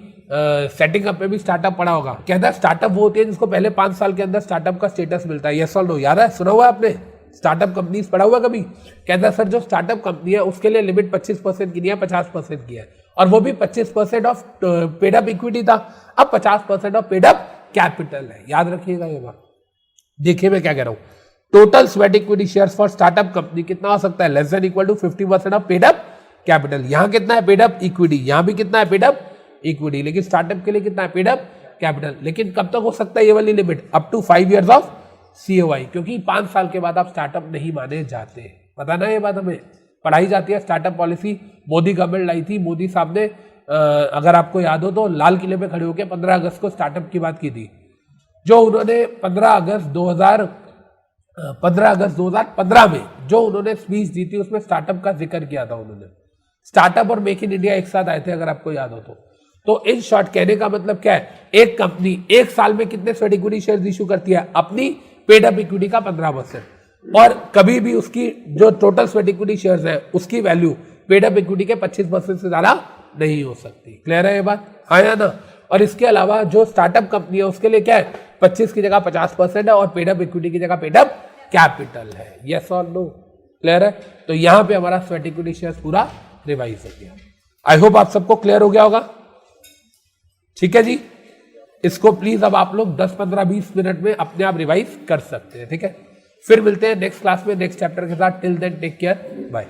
सेटिंग अप में भी स्टार्टअप पढ़ा होगा। कहता है स्टार्टअप वो होती है जिसको पहले 5 साल के अंदर स्टार्टअप का स्टेटस मिलता है। यस और नो, याद है? सुना हुआ है आपने? स्टार्टअप कंपनीज पढ़ा हुआ कभी? कहता है सर जो स्टार्टअप कंपनी है उसके लिए लिमिट 25% की नहीं है, 50% की है, और वो भी 25% ऑफ पेड अप इक्विटी था, अब 50% ऑफ पेड अप कैपिटल है। याद रखिएगा ये बात। देखिए मैं क्या कह रहा हूं, total sweat equity shares for startup company कितना हो सकता है? Less than equal to 50% of paid up capital. यहां कितना है? Paid up equity. यहां भी कितना है? Paid up equity. लेकिन स्टार्टअप के लिए कितना है? Paid up capital. लेकिन कब तक हो सकता है ये वाली limit? Up to 5 years of COI, क्योंकि 5 साल के बाद आप स्टार्टअप नहीं माने जाते। पता ना ये बात हमें पढ़ाई जाती है। स्टार्टअप पॉलिसी मोदी गवर्नमेंट लाई थी। मोदी साहब ने अगर आपको याद हो तो लाल किले पे खड़े होकर 15 अगस्त को स्टार्टअप की बात की थी। जो उन्होंने 15 अगस्त 2015 में जो उन्होंने स्पीच दी थी उसमें स्टार्टअप का जिक्र किया था उन्होंने। स्टार्टअप और मेक इन इंडिया एक साथ आए थे, अगर आपको याद हो तो इन शॉर्ट कहने का मतलब क्या है, एक कंपनी एक साल में कितने स्वेट इक्विटी शेयर्स इशू करती है? अपनी पेड अप इक्विटी का 15%, और कभी भी उसकी जो टोटल स्वेट इक्विटी शेयर्स है उसकी वैल्यू पेड अप इक्विटी के 25% से ज्यादा नहीं हो सकती। क्लियर है ये बात? हाँ या ना? और इसके अलावा जो स्टार्टअप कंपनी है उसके लिए क्या है? 25 की जगह 50% है और पेड अप इक्विटी की जगह पेड अप कैपिटल है। यस और नो? क्लियर है? तो यहां पे हमारा स्वेट इक्विटी शेयर्स पूरा रिवाइज हो गया। आई होप आप सबको क्लियर हो गया होगा। ठीक है जी, इसको प्लीज अब आप लोग 10, 15, 20 मिनट में अपने आप रिवाइज कर सकते हैं। ठीक है, फिर मिलते हैं नेक्स्ट क्लास में नेक्स्ट चैप्टर के साथ। Till then take care, bye.